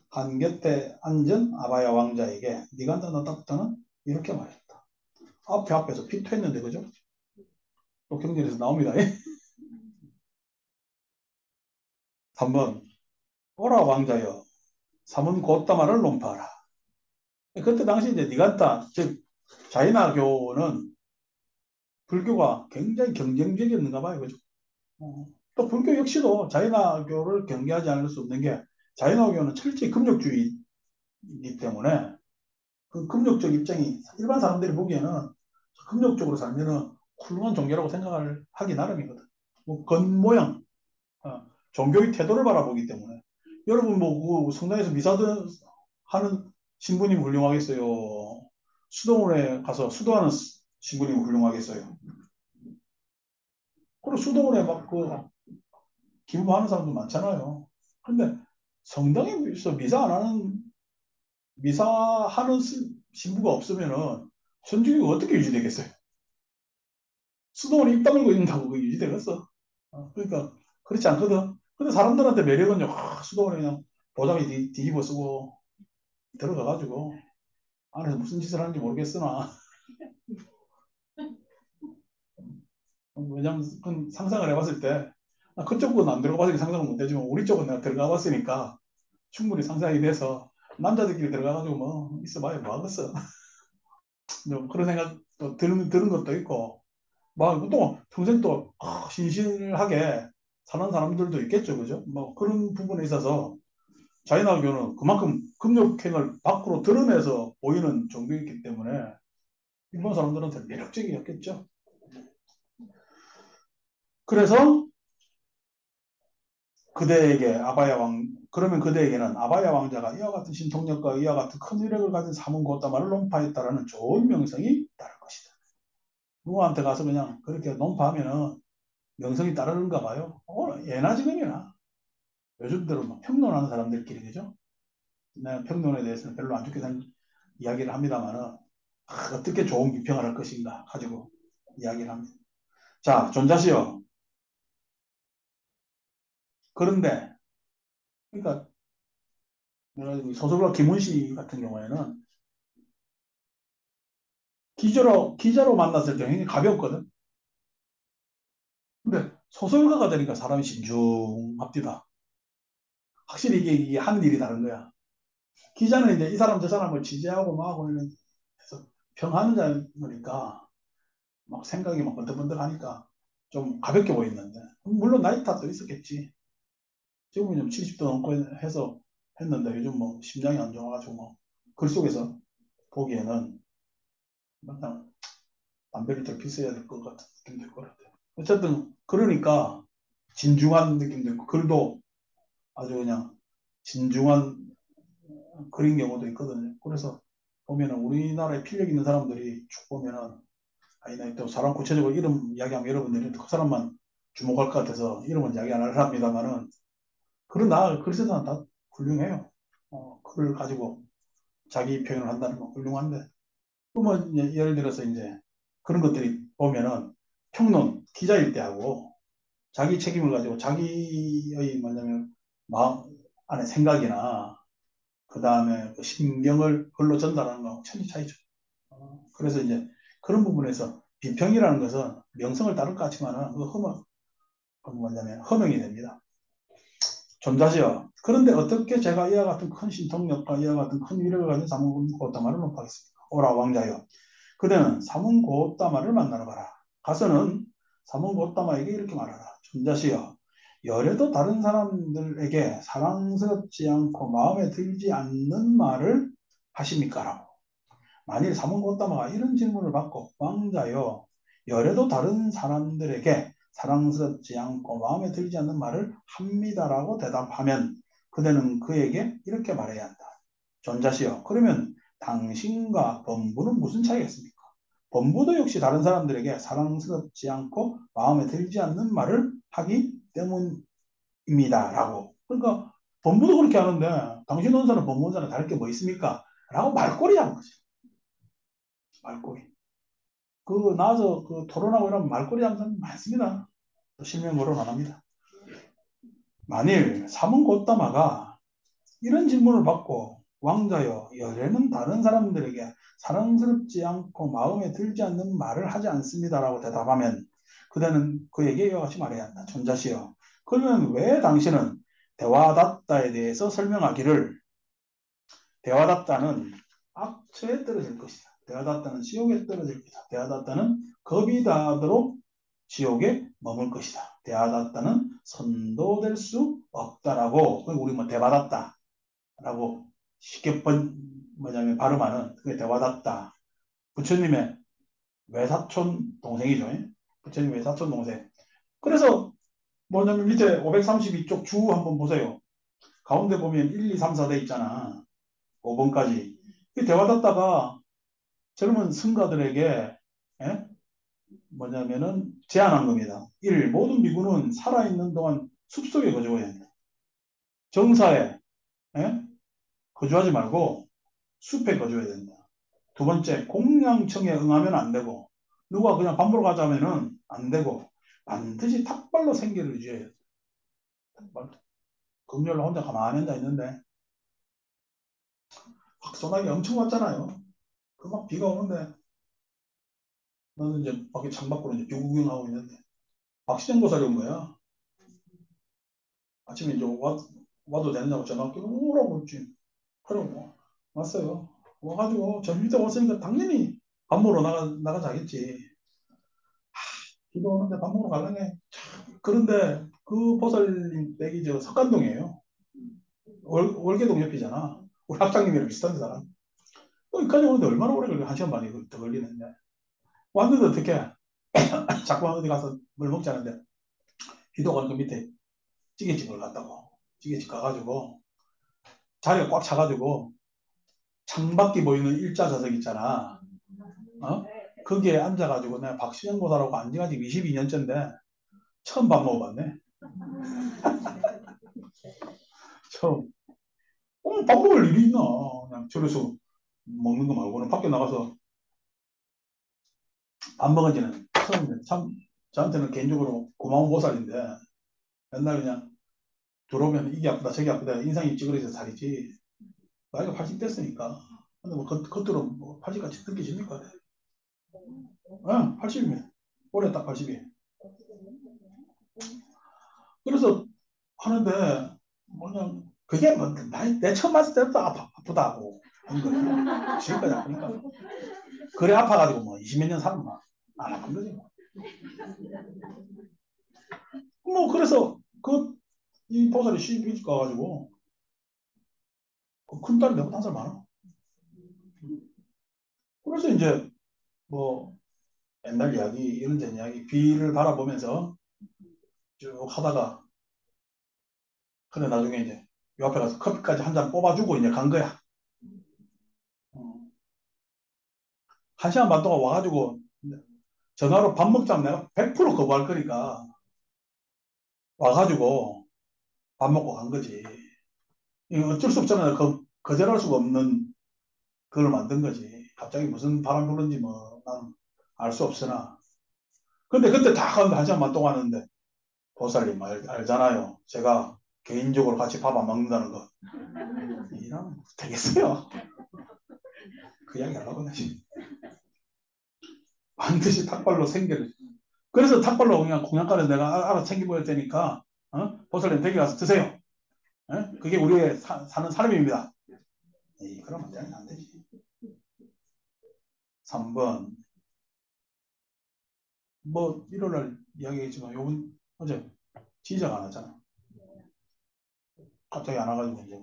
한 곁에 앉은 아바야 왕자에게 니간타 나타부타는 이렇게 말했다. 앞에서 피토했는데 그죠? 또 경전에서 나옵니다. 3번 오라 왕자여 삼은 곧다마를 논파하라. 그때 당시 이제 니간타 즉 자이나교는 불교가 굉장히 경쟁적이었는가 봐요. 그죠? 또 불교 역시도 자이나교를 경계하지 않을 수 없는 게 자이나교는 철저히 금욕주의이기 때문에 그 금욕적 입장이 일반 사람들이 보기에는 금욕적으로 살면은 훌륭한 종교라고 생각을 하기 나름이거든. 뭐 겉모양, 종교의 태도를 바라보기 때문에 여러분 뭐 성당에서 미사드 하는 신부님 훌륭하겠어요? 수도원에 가서 수도하는 신부님 훌륭하겠어요? 그리고 수도원에 막 기부하는 사람도 많잖아요. 근데 성당에서 미사하는 신부가 없으면은 선교가 어떻게 유지되겠어요? 수도원에 입 다물고 있는다고 그게 유지되겠어? 그러니까 그렇지 않거든. 근데 사람들한테 매력은요, 수도원에 그냥 보자기 뒤집어 쓰고 들어가가지고 안에서 무슨 짓을 하는지 모르겠으나 왜냐면 상상을 해봤을 때 그쪽은 안 들어가 봤으니까 상상을 못 되지만 우리 쪽은 내가 들어가 봤으니까 충분히 상상이 돼서 남자들끼리 들어가가지고 뭐 있어봐야 뭐 하겠어. 좀 그런 생각도 들은 것도 있고 막 또 평생 또 신실하게 사는 사람들도 있겠죠, 그죠? 뭐 그런 부분에 있어서 자이나교는 그만큼 금욕행을 밖으로 드러내서 보이는 종교이기 때문에 일본 사람들한테 매력적이었겠죠. 그래서 그대에게 아바야 왕 그러면 그대에게는 아바야 왕자가 이와 같은 신통력과 이와 같은 큰 위력을 가진 사문 고다마를 논파했다라는 좋은 명성이 따를 것이다. 누구한테 가서 그냥 그렇게 논파하면은 명성이 따르는가 봐요. 예나 지금이나 요즘 들어 막 평론하는 사람들끼리 그죠? 네, 평론에 대해서는 별로 안 좋게 된 이야기를 합니다만은 어떻게 좋은 비평을 할 것인가 가지고 이야기를 합니다. 자, 존자시여. 그런데 그러니까 소설가 김훈씨 같은 경우에는 기자로 만났을 때 굉장히 가볍거든. 근데 소설가가 되니까 사람이 신중합니다. 확실히 이게 하는 일이 다른 거야. 기자는 이제 이 사람 저 사람을 취재하고 막 하고 이런 해서 평하는 자니까 막 생각이 막 번뜩번뜩하니까 좀 가볍게 보이는데 물론 나이 탓도 있었겠지. 지금은 좀 70도 넘고 해서 했는데 요즘 뭐 심장이 안 좋아가지고 뭐 글 속에서 보기에는 그냥 담배를 더 피워야 될 것 같은 느낌도 있고 그렇대. 어쨌든 그러니까 진중한 느낌도 있고 글도 아주 그냥 진중한 글인 경우도 있거든요. 그래서 보면은 우리나라에 필력 있는 사람들이 쭉 보면은 아니 또 사람 구체적으로 이름 이야기하면 여러분들이 그 사람만 주목할 것 같아서 이름은 이야기 안 합니다만은 그러나 글쎄도 다 훌륭해요. 글을 가지고 자기 표현을 한다는 건 훌륭한데 그러면 예를 들어서 이제 그런 것들이 보면은 평론 기자일 때 하고 자기 책임을 가지고 자기의 뭐냐면 마음 안에 생각이나 그 다음에 그 심경을 글로 전달하는 거하고 천지 차이죠. 그래서 이제 그런 부분에서 비평이라는 것은 명성을 따를 것 같지만은 그 뭐냐면 허명이 됩니다. 존자시여. 그런데 어떻게 제가 이와 같은 큰 신통력과 이와 같은 큰 위력을 가진 사문고다마를 높하겠습니까? 오라 왕자여. 그대는 사문고다마를 만나러 가라. 가서는 사문고다마에게 이렇게 말하라. 존자시여. 열에도 다른 사람들에게 사랑스럽지 않고 마음에 들지 않는 말을 하십니까? 라고. 만일 사문고다마가 이런 질문을 받고 왕자여 열에도 다른 사람들에게 사랑스럽지 않고 마음에 들지 않는 말을 합니다라고 대답하면 그대는 그에게 이렇게 말해야 한다. 존자시여 그러면 당신과 범부는 무슨 차이가 있습니까? 범부도 역시 다른 사람들에게 사랑스럽지 않고 마음에 들지 않는 말을 하기 때문입니다. 라고. 그러니까 범부도 그렇게 하는데 당신 원사는 범부 원사는 다를 게 뭐 있습니까? 라고 말꼬리 하는 거죠. 말꼬리. 나와서 토론하고 이러면 말꼬리 하는 사람이 많습니다. 실명 거론 안 합니다. 만일 사문고다마가 이런 질문을 받고 왕자여 열애는 다른 사람들에게 사랑스럽지 않고 마음에 들지 않는 말을 하지 않습니다라고 대답하면 그대는 그에게 이와 같이 말해야 한다. 존자시여. 그러면 왜 당신은 대화답다에 대해서 설명하기를 대화답다는 악처에 떨어질 것이다. 대화답다는 지옥에 떨어질 것이다. 대화답다는 겁이 다도록 지옥에 머물 것이다. 대화답다는 선도될 수 없다라고 우리 뭐 대받았다라고 쉽게 뭐냐면 발음하는 그게 대화답다. 부처님의 외사촌 동생이죠. 부처님 외사촌 동생. 그래서 뭐냐면 밑에 532쪽 주 한번 보세요. 가운데 보면 1, 2, 3, 4대 있잖아. 5번까지. 이 대화답다가 젊은 승가들에게 예? 뭐냐면은 제안한 겁니다. 1. 모든 미군은 살아있는 동안 숲속에 거주해야 한다. 정사에 예? 거주하지 말고 숲에 거주해야 된다. 두 번째, 공양청에 응하면 안 되고 누가 그냥 밥 먹으러 가자면은 안 되고 반드시 탁발로 생계를 유지해야 돼. 탁발. 금요일날 혼자 가만히 앉아 있는데 확소나기 엄청 왔잖아요. 그 막 비가 오는데 나는 이제 밖에 창밖으로 이제 뷰 구경하고 있는데 박시정 고사리 온 거야. 아침에 이제 와도 되느냐고 전화할게 오라고 했지. 그러고 왔어요. 와가지고 점심 때 왔으니까 당연히 밥 먹으러 나가자겠지. 비도 오는데 밥 먹으러 가려네. 그런데 그 보살님 댁이 저 석간동이에요. 월계동 옆이잖아. 우리 학장님이랑 비슷한 사람. 여기까지 오는데 얼마나 오래 걸려? 1시간 반이 더 걸리는데. 왔는데 어떻게 자꾸 어디 가서 물 먹자는데 비도 가는 그 밑에 찌개집을 갔다고. 찌개집 가가지고 자리가 꽉 차가지고 창밖이 보이는 일자 좌석 있잖아. 어? 거기에 앉아가지고 내가 박신영 보살하고 안지가 지금 22년째인데 처음 밥 먹어봤네. 처음. 밥 먹을 일이 있나? 그냥 저래서 먹는 거 말고는 밖에 나가서 밥 먹은 지는 처음이네. 참 저한테는 개인적으로 고마운 보살인데 맨날 그냥 들어오면 이게 아프다 저게 아프다 인상이 찌그러져 살이지. 나이가 80 됐으니까. 근데 뭐 겉으로 뭐 80까지 느끼십니까? 응, 80이면 올해 딱 80이. 그래서 하는데 뭐냐 그게 뭐 내 처음 봤을 때부터 아프다고 한 거야. 지금까지 아프니까. 그래 아파가지고 뭐 20몇 년 살면 안 아픈 거지. 뭐 그래서 그 이 보살이 시집 가가지고 그 큰딸이 내보다 1살 많아. 그래서 이제 뭐 옛날 이야기 이런저런 이야기 비를 바라보면서 쭉 하다가 근데 나중에 이제 요 앞에 가서 커피까지 한 잔 뽑아주고 이제 간 거야. 어. 1시간 반 동안 와가지고 전화로 밥 먹자면 내가 100% 거부할 거니까 와가지고 밥 먹고 간 거지. 이거 어쩔 수 없잖아요. 거절할 수가 없는 그걸 만든 거지. 갑자기 무슨 바람 부는지 뭐 난 알 수 없으나. 근데 그때 다 가는데 1시간 반 동안 하는데 보살님 알잖아요. 제가 개인적으로 같이 밥 안 먹는다는 거. 이러면 되겠어요. 그 이야기 하려고 하지. 반드시 탁발로 생계를. 그래서 탁발로 그냥 공양가에서 내가 알아서 챙겨보일 테니까 보살님 댁에 가서 드세요. 그게 우리의 사는 삶입니다. 에이, 그러면 안 되지. 3번 뭐 일요일날 이야기했지만 요번 어제 지적 안 하잖아. 갑자기 안 와가지고 이제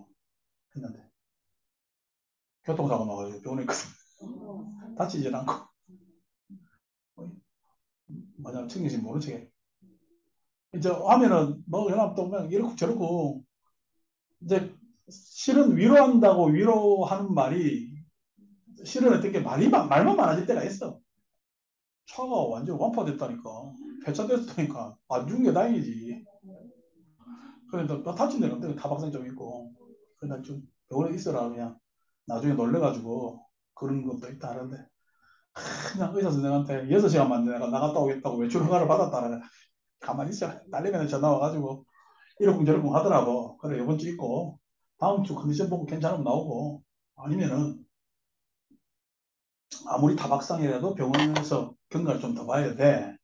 했는데 교통사고 나가지고 병원에 있거든. 다치질 않고 뭐냐 챙기지 모른 척해. 이제 하면은 뭐 연합 또 그냥 이렇고 저렇고 이제 실은 위로한다고 위로하는 말이 실은 어떻게 말만 많아질 때가 있어. 차가 완전 완파됐다니까. 폐차됐다니까. 안 죽은 게 다행이지. 그래도 너 다친 데가 없는데 타박상 좀 있고. 그냥 좀 병원에 있어라 그냥. 나중에 놀래가지고 그런 것도 있다 하는데 그냥 의사 선생한테 6시간만 내가 나갔다 오겠다고 외출 허가를 받았다는 가만히 있어. 딸내미는 전화 와가지고 이러쿵저러쿵 하더라고. 그래 이번 주 있고 다음 주 컨디션 보고 괜찮으면 나오고 아니면은 아무리 타박상이라도 병원에서 경과를 좀 더 봐야 돼.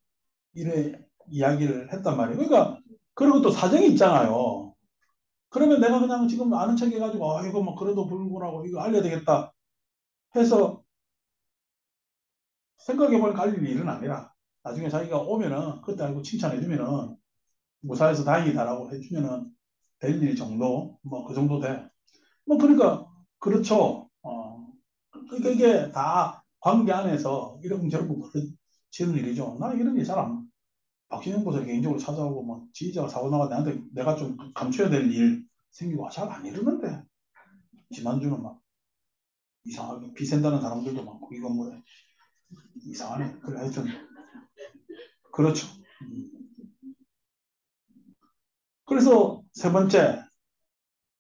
이래 이야기를 했단 말이에요. 그러니까 그리고 또 사정이 있잖아요. 그러면 내가 그냥 지금 아는 척 해가지고 아 이거 뭐 그래도 불구하고 이거 알려야 되겠다 해서 생각해보니까 알릴 일은 아니라 나중에 자기가 오면은 그때 알고 칭찬해주면은 무사해서 다행이다라고 해주면은 될 일 정도 뭐 그 정도 돼. 뭐 그러니까 그렇죠. 그러니까 이게 다 관계 안에서 이러쿵저러쿵 벌어지는 일이죠. 나 이런 일 잘 안. 박진영 보사 개인적으로 찾아오고 뭐 지휘자가 사고 나가 나한테 내가 좀 감춰야 될 일 생기고 잘 안 이러는데 지난주는 막 이상하게 비샌다는 사람들도 많고 이건 뭐 이상하네. 그래 하여튼 그렇죠. 그래서 세 번째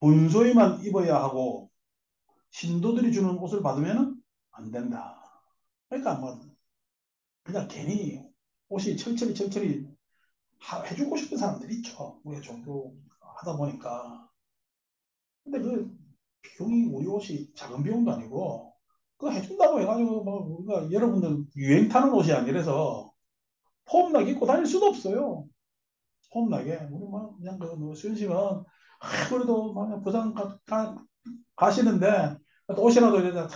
분소이만 입어야 하고 신도들이 주는 옷을 받으면 안 된다. 그러니까 뭐 그냥 괜히 옷이 철철이 해주고 싶은 사람들이 있죠. 우리가 종교 하다 보니까. 근데 그 비용이 우리 옷이 작은 비용도 아니고 그거 해준다고 해가지고 뭐 우리가 여러분들 유행 타는 옷이 아니라서 폼나게 입고 다닐 수도 없어요. 폼나게 우리 뭐 그냥 그 수현씨는 그래도 막 부산 가시는데 옷이라도 이제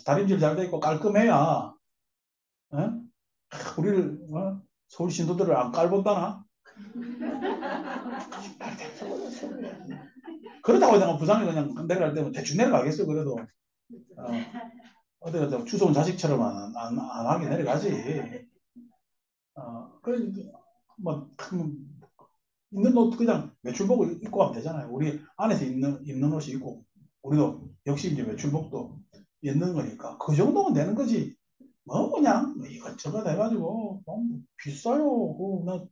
다림질 잘 돼 있고 깔끔해야 어? 우리를 서울 신도들을 안 깔본다나? 그렇다고 내가 부산에 그냥 내려갈 때면 대충 내려가겠어. 그래도 어디 가서 추운 자식처럼 안 하게 내려가지. 그래 뭐 있는 옷 그냥 외출복을 입고 가면 되잖아요. 우리 안에서 입는 옷이 있고 우리도 역시 이제 외출복도 있는 거니까 그 정도면 되는 거지. 뭐 그냥 뭐 이것저것 해가지고 너무 비싸요. 나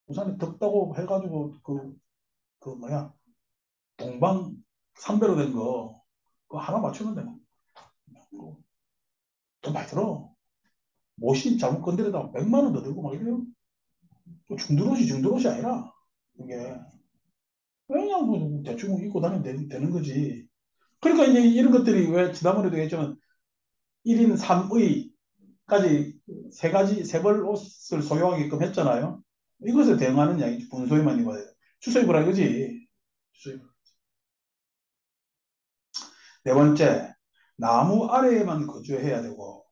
부산에 덥다고 해가지고 그 뭐야 동방 삼배로 된 거 그거 하나 맞추면 돼. 돈 많이 들어. 옷이 잘못 건드리다 100만 원 더 들고 막 이래요. 또 중들옷이 아니라 이게 그냥 뭐 대충 입고 다니면 되는 거지. 그러니까 이제 이런 것들이 왜 지난번에도 얘기했지만 1인 3의까지 세 벌 옷을 소유하게끔 했잖아요. 이것에 대응하는 이야기지. 분소위만 입어야 돼. 추소입으라 이거지. 추소입. 네 번째, 나무 아래에만 거주해야 되고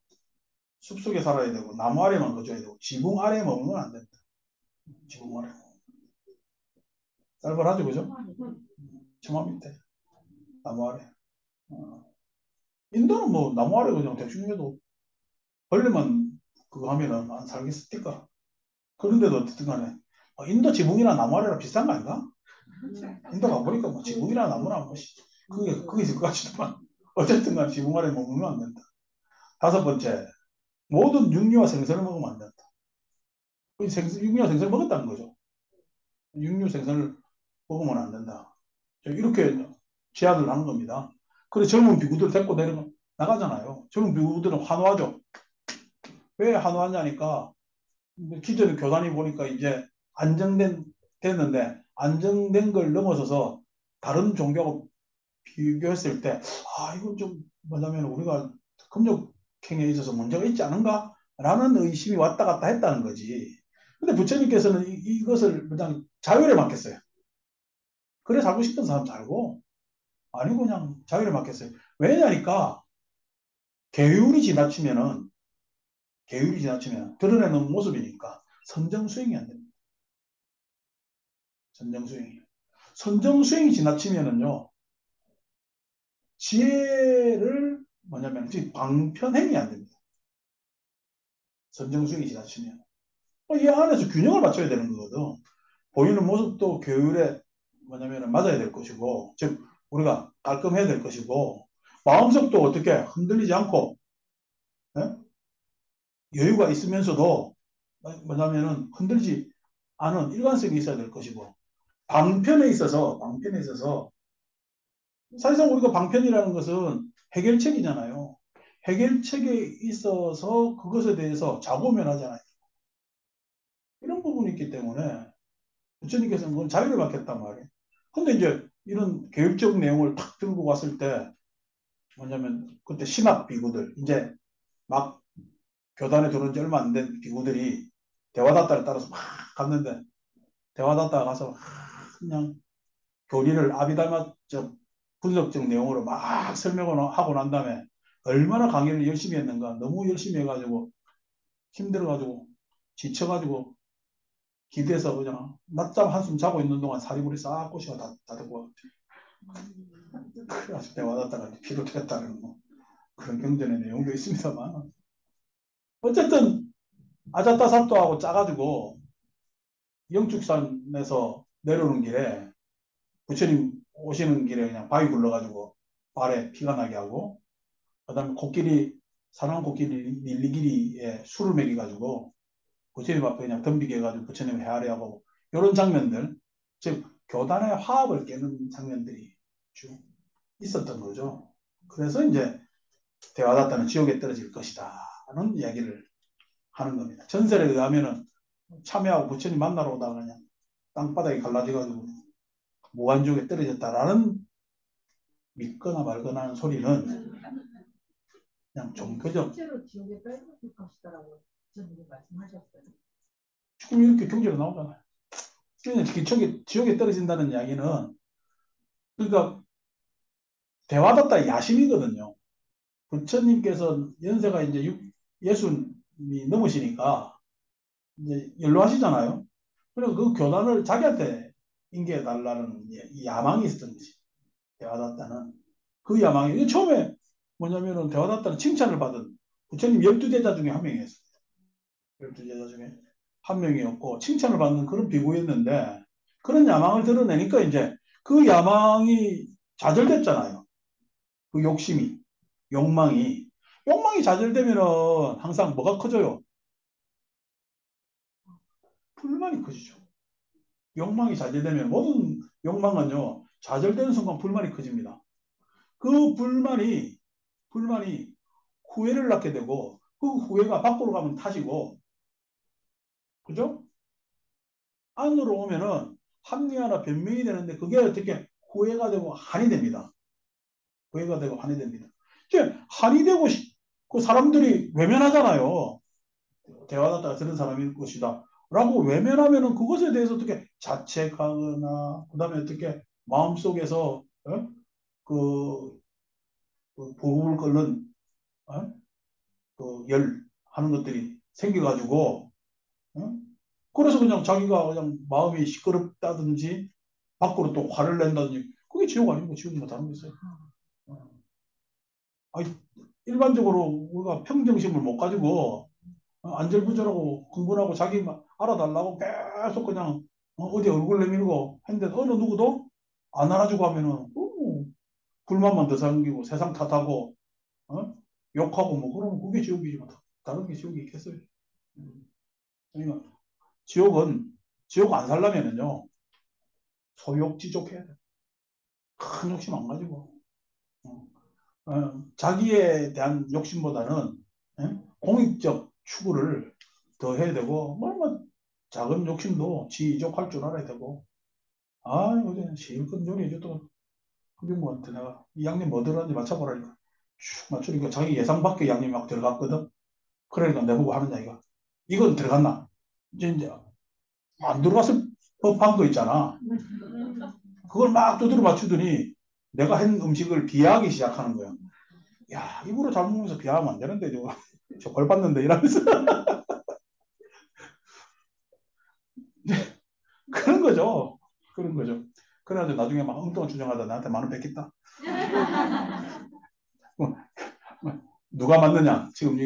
숲속에 살아야 되고 나무 아래에만 거주해야 되고 지붕 아래에 머물면 안 된다. 지붕 아래. 쌀벌하죠, 그죠? 처마 밑에 나무 아래. 인도는 뭐 나무 아래 그냥 대충 해도 벌레만 그거 하면은 안 살겠습니까? 그런데도 어쨌든 간에 인도 지붕이나 나무 아래랑 비슷한 거 아닌가? 인도 가보니까 뭐 지붕이나 나무나 뭐 그게 있을 것 같지만 어쨌든 간에 지붕 아래 머물면 안 된다. 다섯 번째, 모든 육류와 생선을 먹으면 안 된다. 육류와 생선을 먹었다는 거죠. 육류 생선을 먹으면 안 된다. 이렇게 제한을 하는 겁니다. 그래 젊은 비구들 데리고 나가잖아요. 젊은 비구들은 환호하죠. 왜 환호하냐니까 기존의 교단이 보니까 이제 됐는데 안정된 걸 넘어서서 다른 종교하고 비교했을 때 이건 좀 뭐냐면 우리가 금욕행위에 있어서 문제가 있지 않은가? 라는 의심이 왔다 갔다 했다는 거지. 근데 부처님께서는 이것을 그냥 자율에 맡겼어요. 그래 살고 싶은 사람 살고 아니고 그냥 자율에 맡겼어요. 왜냐니까 계율이 지나치면 드러내는 모습이니까 선정수행이 안 됩니다. 선정수행이. 선정수행이 지나치면은요, 지혜를 뭐냐면 방편행이 안 됩니다. 선정수행이 지나치면. 이 안에서 균형을 맞춰야 되는 거거든. 보이는 모습도 교율에 뭐냐면 맞아야 될 것이고, 즉, 우리가 깔끔해야 될 것이고, 마음속도 어떻게 흔들리지 않고, 예? 여유가 있으면서도 뭐냐면은 흔들지 않은 일관성이 있어야 될 것이고, 방편에 있어서 사실상 우리가 방편이라는 것은 해결책이잖아요. 해결책에 있어서 그것에 대해서 자고면하잖아요. 이런 부분이 있기 때문에 부처님께서는 그건 자유를 받겠단 말이에요. 근데 이제 이런 교육적 내용을 탁 들고 왔을 때 뭐냐면 그때 신학 비구들 이제 막 교단에 들어온 지 얼마 안 된 비구들이 대화다따를 따라서 막 갔는데 대화다따 가서 그냥 교리를 아비달마적 분석적 내용으로 막 설명을 하고 난 다음에 얼마나 강의를 열심히 했는가. 너무 열심히 해가지고 힘들어가지고 지쳐가지고 기대서 그냥 낮잠 한숨 자고 있는 동안 사리불이 싹 꼬시가 다 듣고 그래가지고 대화하다가 피로 튀었다는 뭐 그런 경전의 내용도 있습니다만 어쨌든 아자타삽도하고 짜가지고 영축산에서 내려오는 길에 부처님 오시는 길에 그냥 바위 굴러가지고 발에 피가 나게 하고 그다음에 사람 코끼리 닐리기리에 술을 먹여가지고 부처님 앞에 그냥 덤비게 해가지고 부처님을 헤아려하고 이런 장면들 즉 교단의 화합을 깨는 장면들이 쭉 있었던 거죠. 그래서 이제 대화다타는 지옥에 떨어질 것이다 하는 이야기를 하는 겁니다. 전설에 의하면은 참여하고 부처님 만나러 오다가 그냥 땅바닥이 갈라져가지고 무한지옥에 떨어졌다라는 믿거나 말거나 하는 소리는 그냥 종교적 실제로 지옥에 떨어질 것이다라고 전님 말씀하셨어요. 지금 이렇게 경제로 나오잖아요. 지옥에 떨어진다는 이야기는, 그러니까 대화답다 야심이거든요. 부처님께서 연세가 이제 60이 넘으시니까 이제 연로하시잖아요. 그래서 그 교단을 자기한테 인계해달라는 이 야망이 있었던 거지. 대화답다는. 그 야망이, 처음에 뭐냐면은 대화답다는 칭찬을 받은 부처님 12제자 중에 한 명이었어요. 12제자 중에 한 명이었고, 칭찬을 받는 그런 비구였는데, 그런 야망을 드러내니까 이제 그 야망이 좌절됐잖아요. 그 욕심이, 욕망이. 욕망이 좌절되면은 항상 뭐가 커져요? 불만이 커지죠. 욕망이 좌절되면 모든 욕망은요, 좌절되는 순간 불만이 커집니다. 그 불만이 후회를 낳게 되고, 그 후회가 밖으로 가면 탓이고, 그죠? 안으로 오면은 합리화나 변명이 되는데, 그게 어떻게 후회가 되고 한이 됩니다. 후회가 되고 한이 됩니다. 이제 한이 되고 그 사람들이 외면하잖아요. 대화하다가 들은 사람일 것이다. 라고 외면하면은 그것에 대해서 어떻게 자책하거나, 그 다음에 어떻게 마음속에서, 그, 부글부글 끓는, 어? 하는 것들이 생겨가지고, 어? 그래서 그냥 자기가 그냥 마음이 시끄럽다든지, 밖으로 또 화를 낸다든지, 그게 지옥 아니고 지옥이 뭐 다른 게 있어요. 어. 아니, 일반적으로 우리가 평정심을 못 가지고, 안절부절하고 흥분하고 자기 막 알아달라고 계속 그냥 어디 얼굴 내밀고 했는데, 어느 누구도 안 알아주고 하면은 불만만 더 생기고 세상 탓하고, 어? 욕하고 뭐 그러면 그게 지옥이지 뭐. 다른 게 지옥이 있겠어요. 그러니까 지옥 안 살려면은요, 소욕지족해야 돼. 큰 욕심 안 가지고, 어, 자기에 대한 욕심보다는, 공익적 추구를 더 해야 되고, 뭐 작은 욕심도 지족할 줄 알아야 되고. 아, 이거 실컷 요리해줬더니 그경모한테 내가 이 양념 뭐 들어갔는지 맞춰보라니까 쭉 맞추니까 자기 예상 밖의 양념이 막 들어갔거든. 그러니까 내보고 하는 이야기가, 이건 들어갔나? 이제 안 들어갔을 법한 거 있잖아. 그걸 막 두드려 맞추더니 내가 한 음식을 비하하기 시작하는 거야. 야, 입으로 잘 먹으면서 비하하면 안 되는데, 저벌 받는데 이러면서. 그런 거죠. 그런 거죠. 그래가지고 나중에 막 엉뚱한 주장하다 나한테 만원 뺏겠다. 누가 맞느냐? 지금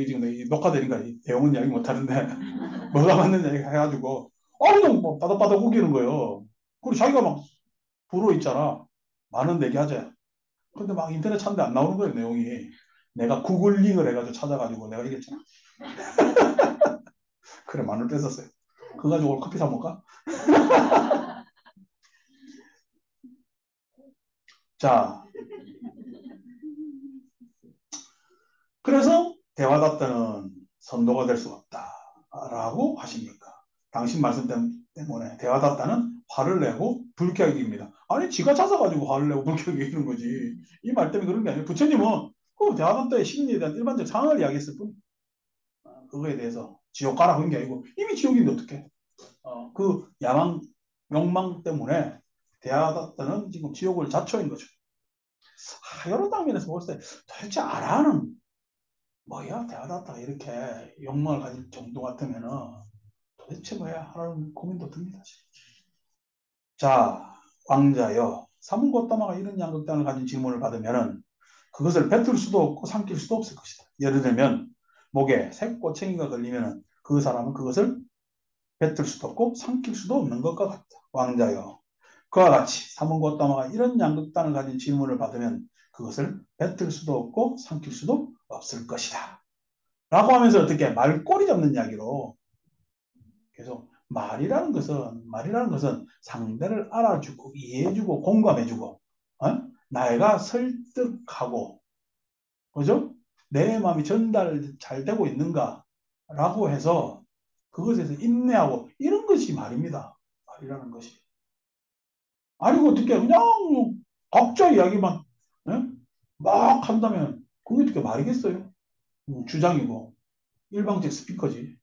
녹화되니까 이 내용은 이야기 못하는데, 뭐가 맞느냐 해가지고, 그냥 뭐 바닥바닥 우기는 거예요. 그리고 자기가 막 불어 있잖아. 만원 내게 하자. 근데 막 인터넷 찾는데 안 나오는 거예요, 내용이. 내가 구글링을 해가지고 찾아가지고 내가 이겼잖아. 그래, 만원 뺐었어요. 그거 가지고 오늘 커피 사 먹을까? 자, 그래서 대화답다는 선도가 될 수 없다라고 하십니까? 당신 말씀 때문에 대화답다는 화를 내고 불쾌하게 입니다. 아니, 지가 찾아가지고 화를 내고 불쾌하게 이기는 거지. 이 말 때문에 그런 게 아니에요. 부처님은 그 대화답다의 심리에 대한 일반적 상황을 이야기했을 뿐, 그거에 대해서 지옥 가라고 한 게 아니고, 이미 지옥인데 어떡해. 그 욕망 때문에 대화답다는 지금 지옥을 자초인 거죠. 여러 방면에서 볼 때 도대체 아라는 뭐야, 대하다다 이렇게 욕망을 가질 정도 같으면은 도대체 뭐야 하는 고민도 듭니다. 자, 왕자여, 삼고따마가 이런 양극단을 가진 질문을 받으면은 그것을 뱉을 수도 없고 삼킬 수도 없을 것이다. 예를 들면 목에 새꼬챙이가 걸리면은 그 사람은 그것을 뱉을 수도 없고 삼킬 수도 없는 것과 같다. 왕자여, 그와 같이 삼원고따마가 이런 양극단을 가진 질문을 받으면 그것을 뱉을 수도 없고 삼킬 수도 없을 것이다. 라고 하면서 어떻게 말꼬리 잡는 이야기로 계속, 말이라는 것은 상대를 알아주고 이해해주고 공감해주고, 나이가 설득하고, 그죠? 내 마음이 전달 잘 되고 있는가라고 해서 그것에서 인내하고 이런 것이 말입니다. 말이라는 것이. 아니고 어떻게 그냥 각자 이야기만, 예? 막 한다면 그게 어떻게 말이겠어요? 주장이고 일방적 스피커지.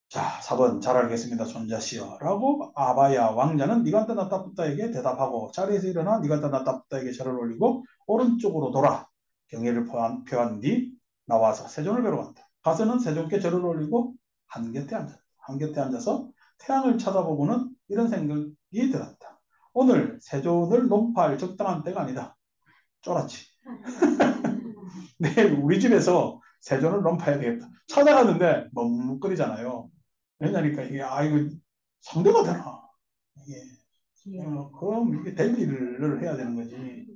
자, 4번 잘 알겠습니다. 손자시여 라고 아바야 왕자는 니간타 나타푸타에게 대답하고 자리에서 일어나 니간타 나타푸타에게 절을 올리고 오른쪽으로 돌아 경의를 표한 뒤 나와서 세존을 뵈러 간다. 가서는 세존께 절을 올리고 한곁에 앉았다. 한곁에 앉아서 태양을 쳐다보고는 이런 생각이 들었다. 오늘 세존을 논파할 적당한 때가 아니다. 쫄았지. 내일 우리 집에서 세존을 논파해야 되겠다. 찾아갔는데 머뭇거리잖아요. 왜냐니까 이게 이거 상대가 되나 이게 그럼 이게 될 일을 해야 되는 거지.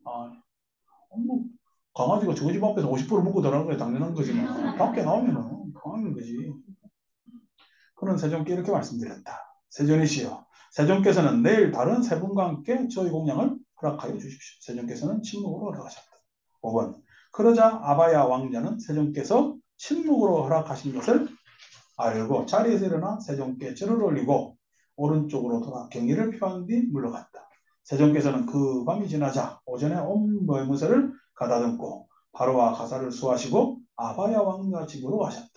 뭐 강아지가 저거 집 앞에서 50% 먹고 들어가는 게 당연한 거지만 밖에 나오면은 강하는 거지. 그는 세존께 이렇게 말씀드렸다. 세존이시여, 세존께서는 내일 다른 세 분과 함께 저희 공양을 허락하여 주십시오. 세존께서는 침묵으로 허락하셨다. 5번 그러자 아바야 왕자는 세존께서 침묵으로 허락하신 것을 알고 자리에서 일어나 세종께 절을 올리고 오른쪽으로 돌아 경의를 표한 뒤 물러갔다. 세종께서는 그 밤이 지나자 오전에 온 모무새를 가다듬고 바로와 가사를 수하시고 아바야 왕자 집으로 가셨다.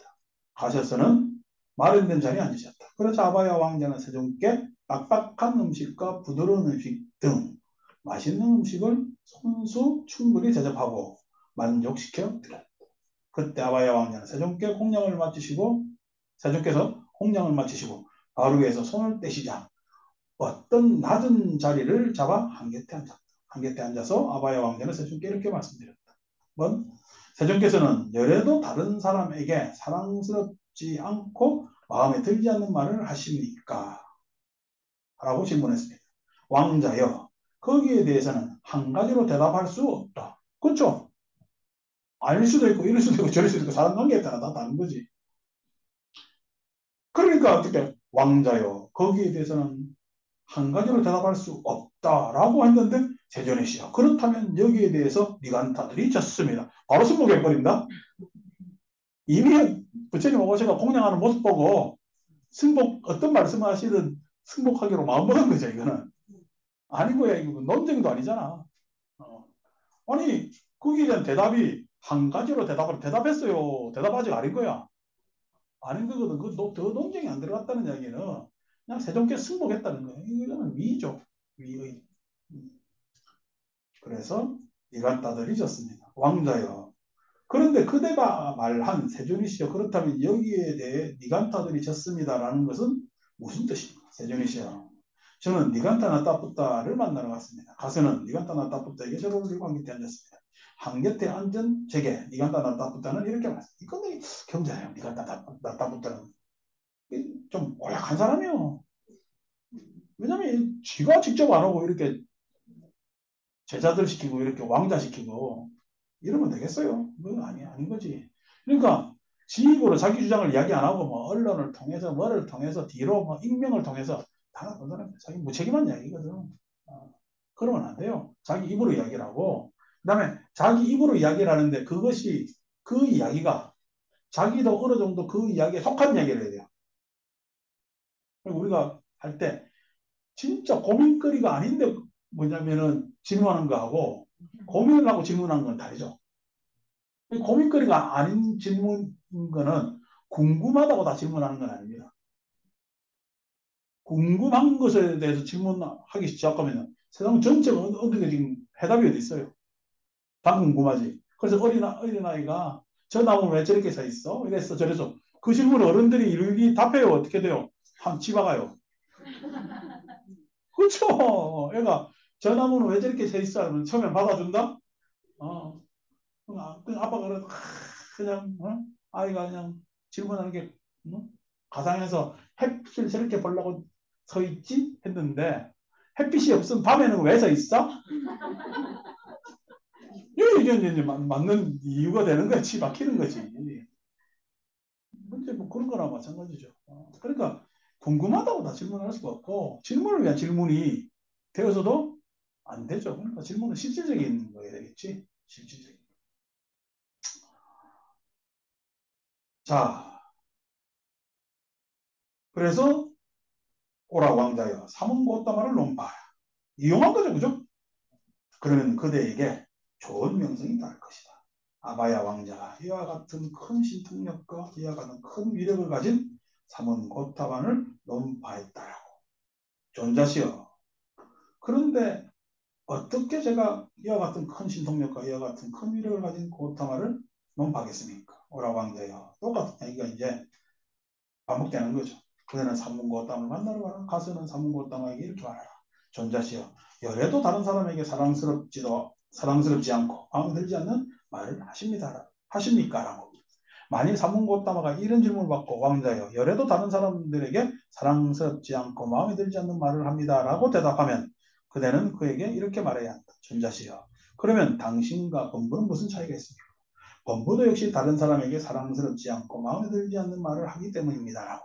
가셔서는 마련된 자리에 앉으셨다. 그러자 아바야 왕자는 세종께 빡빡한 음식과 부드러운 음식 등 맛있는 음식을 손수 충분히 대접하고 만족시켜 드렸다. 그때 아바야 왕자는 세종께 공양을 마치시고 세종께서 공양을 마치시고 바로 위에서 손을 떼시자 어떤 낮은 자리를 잡아 한곁에 앉았다. 한곁에 앉아서 아바야 왕자는 세종께 이렇게 말씀드렸다. 뭐? 세종께서는 열에도 다른 사람에게 사랑스럽지 않고 마음에 들지 않는 말을 하십니까? 라고 질문했습니다. 왕자여, 거기에 대해서는 한 가지로 대답할 수 없다. 그렇죠? 아닐 수도 있고 이럴 수도 있고 저럴 수도 있고 사람 관계에 따라 다 다른 거지. 그러니까 어떻게 왕자요 거기에 대해서는 한 가지로 대답할 수 없다라고 했는데 세존의 시야 그렇다면 여기에 대해서 니간타들이 졌습니다. 바로 승복해버린다. 이미 부처님 오셔서 공양하는 모습 보고 승복 어떤 말씀하시든 승복하기로 마음먹은 거죠. 이거는 아니고야 이거 논쟁도 아니잖아. 아니 거기에 대한 대답이 한 가지로 대답했어요. 대답 아직 아닌 거야. 아닌 거거든. 더 논쟁이 안 들어갔다는 이야기는 그냥 세종께 승복했다는 거예요. 이거는 위죠. 위의. 그래서 이간따들이 졌습니다. 왕자여. 그런데 그대가 말한 세존이시여 그렇다면 여기에 대해 니간타들이 졌습니다라는 것은 무슨 뜻입니까? 세존이시여. 저는 니간타 나타푸타를 만나러 갔습니다. 가서는 니간타 나타푸타에게 저를 올리고 한 곁에 앉았습니다. 한 곁에 앉은 제게 니간타 나타푸타는 이렇게 말했습니다. 이건 경자예요. 니간타 나타푸타는. 좀 고약한 사람이요. 왜냐면 지가 직접 안 오고 이렇게 제자들 시키고 이렇게 왕자 시키고 이러면 되겠어요? 그건 아닌 거지. 그러니까 지 입으로 자기 주장을 이야기 안 하고 뭐 언론을 통해서 뭐를 통해서 뒤로 뭐 익명을 통해서 다 나쁜 사람이야. 자기 무책임한 이야기거든. 그러면 안 돼요. 자기 입으로 이야기를 하고 그다음에 자기 입으로 이야기를 하는데 그것이 그 이야기가 자기도 어느 정도 그 이야기에 속한 이야기를 해야 돼요. 우리가 할 때 진짜 고민거리가 아닌데 뭐냐면은 질문하는 거하고 고민을 하고 질문하는 건 다르죠. 고민거리가 아닌 질문인 거는 궁금하다고 다 질문하는 건 아닙니다. 궁금한 것에 대해서 질문하기 시작하면 세상 전체가 어떻게 지금 해답이 어디 있어요? 다 궁금하지. 그래서 어린아이가 저 나무는 왜 저렇게 서 있어? 이랬어 저래서 그 질문을 어른들이 일일이 답해요. 어떻게 돼요? 한 집어가요. 그렇죠. 애가 저 나무는 왜 저렇게 서 있어? 하면 처음엔 받아준다? 아빠가 그래도 그냥 아이가 그냥 질문하는 게 가상에서 햇빛을 저렇게 보려고 서 있지 했는데 햇빛이 없으면 밤에는 왜 서 있어? 이게 맞는 이유가 되는 거지 막히는 거지. 문제 뭐 그런 거나 마찬가지죠. 그러니까 궁금하다고 다 질문할 수가 없고 질문을 위한 질문이 되어서도 안 되죠. 그러니까 질문은 실질적인 거야 되겠지. 실질적인. 자, 그래서 오라 왕자여 삼원고따마를 논파하라. 이용한 거죠. 그죠? 그러면 그대에게 좋은 명성이 날 것이다. 아바야 왕자가 이와 같은 큰 신통력과 이와 같은 큰 위력을 가진 삼은 고타관을 논파했다라고. 존자시여. 그런데 어떻게 제가 이와 같은 큰 신통력과 이와 같은 큰 위력을 가진 고타마를 논파하겠습니까? 오라고 한대요. 똑같은 얘기가 이제 반복되는 거죠. 그대는 삼문고담을 만나러 가라. 가서는 삼문고담에게 이렇게 말하라. 존자시여. 열애도 다른 사람에게 사랑스럽지 않고 마음에 들지 않는 말을 하십니까? 라고. 만일 삼문고다마가 이런 질문을 받고 왕자여 열애도 다른 사람들에게 사랑스럽지 않고 마음에 들지 않는 말을 합니다. 라고 대답하면 그대는 그에게 이렇게 말해야 한다. 존자시여. 그러면 당신과 범부는 무슨 차이가 있습니까? 범부도 역시 다른 사람에게 사랑스럽지 않고 마음에 들지 않는 말을 하기 때문입니다. 라고.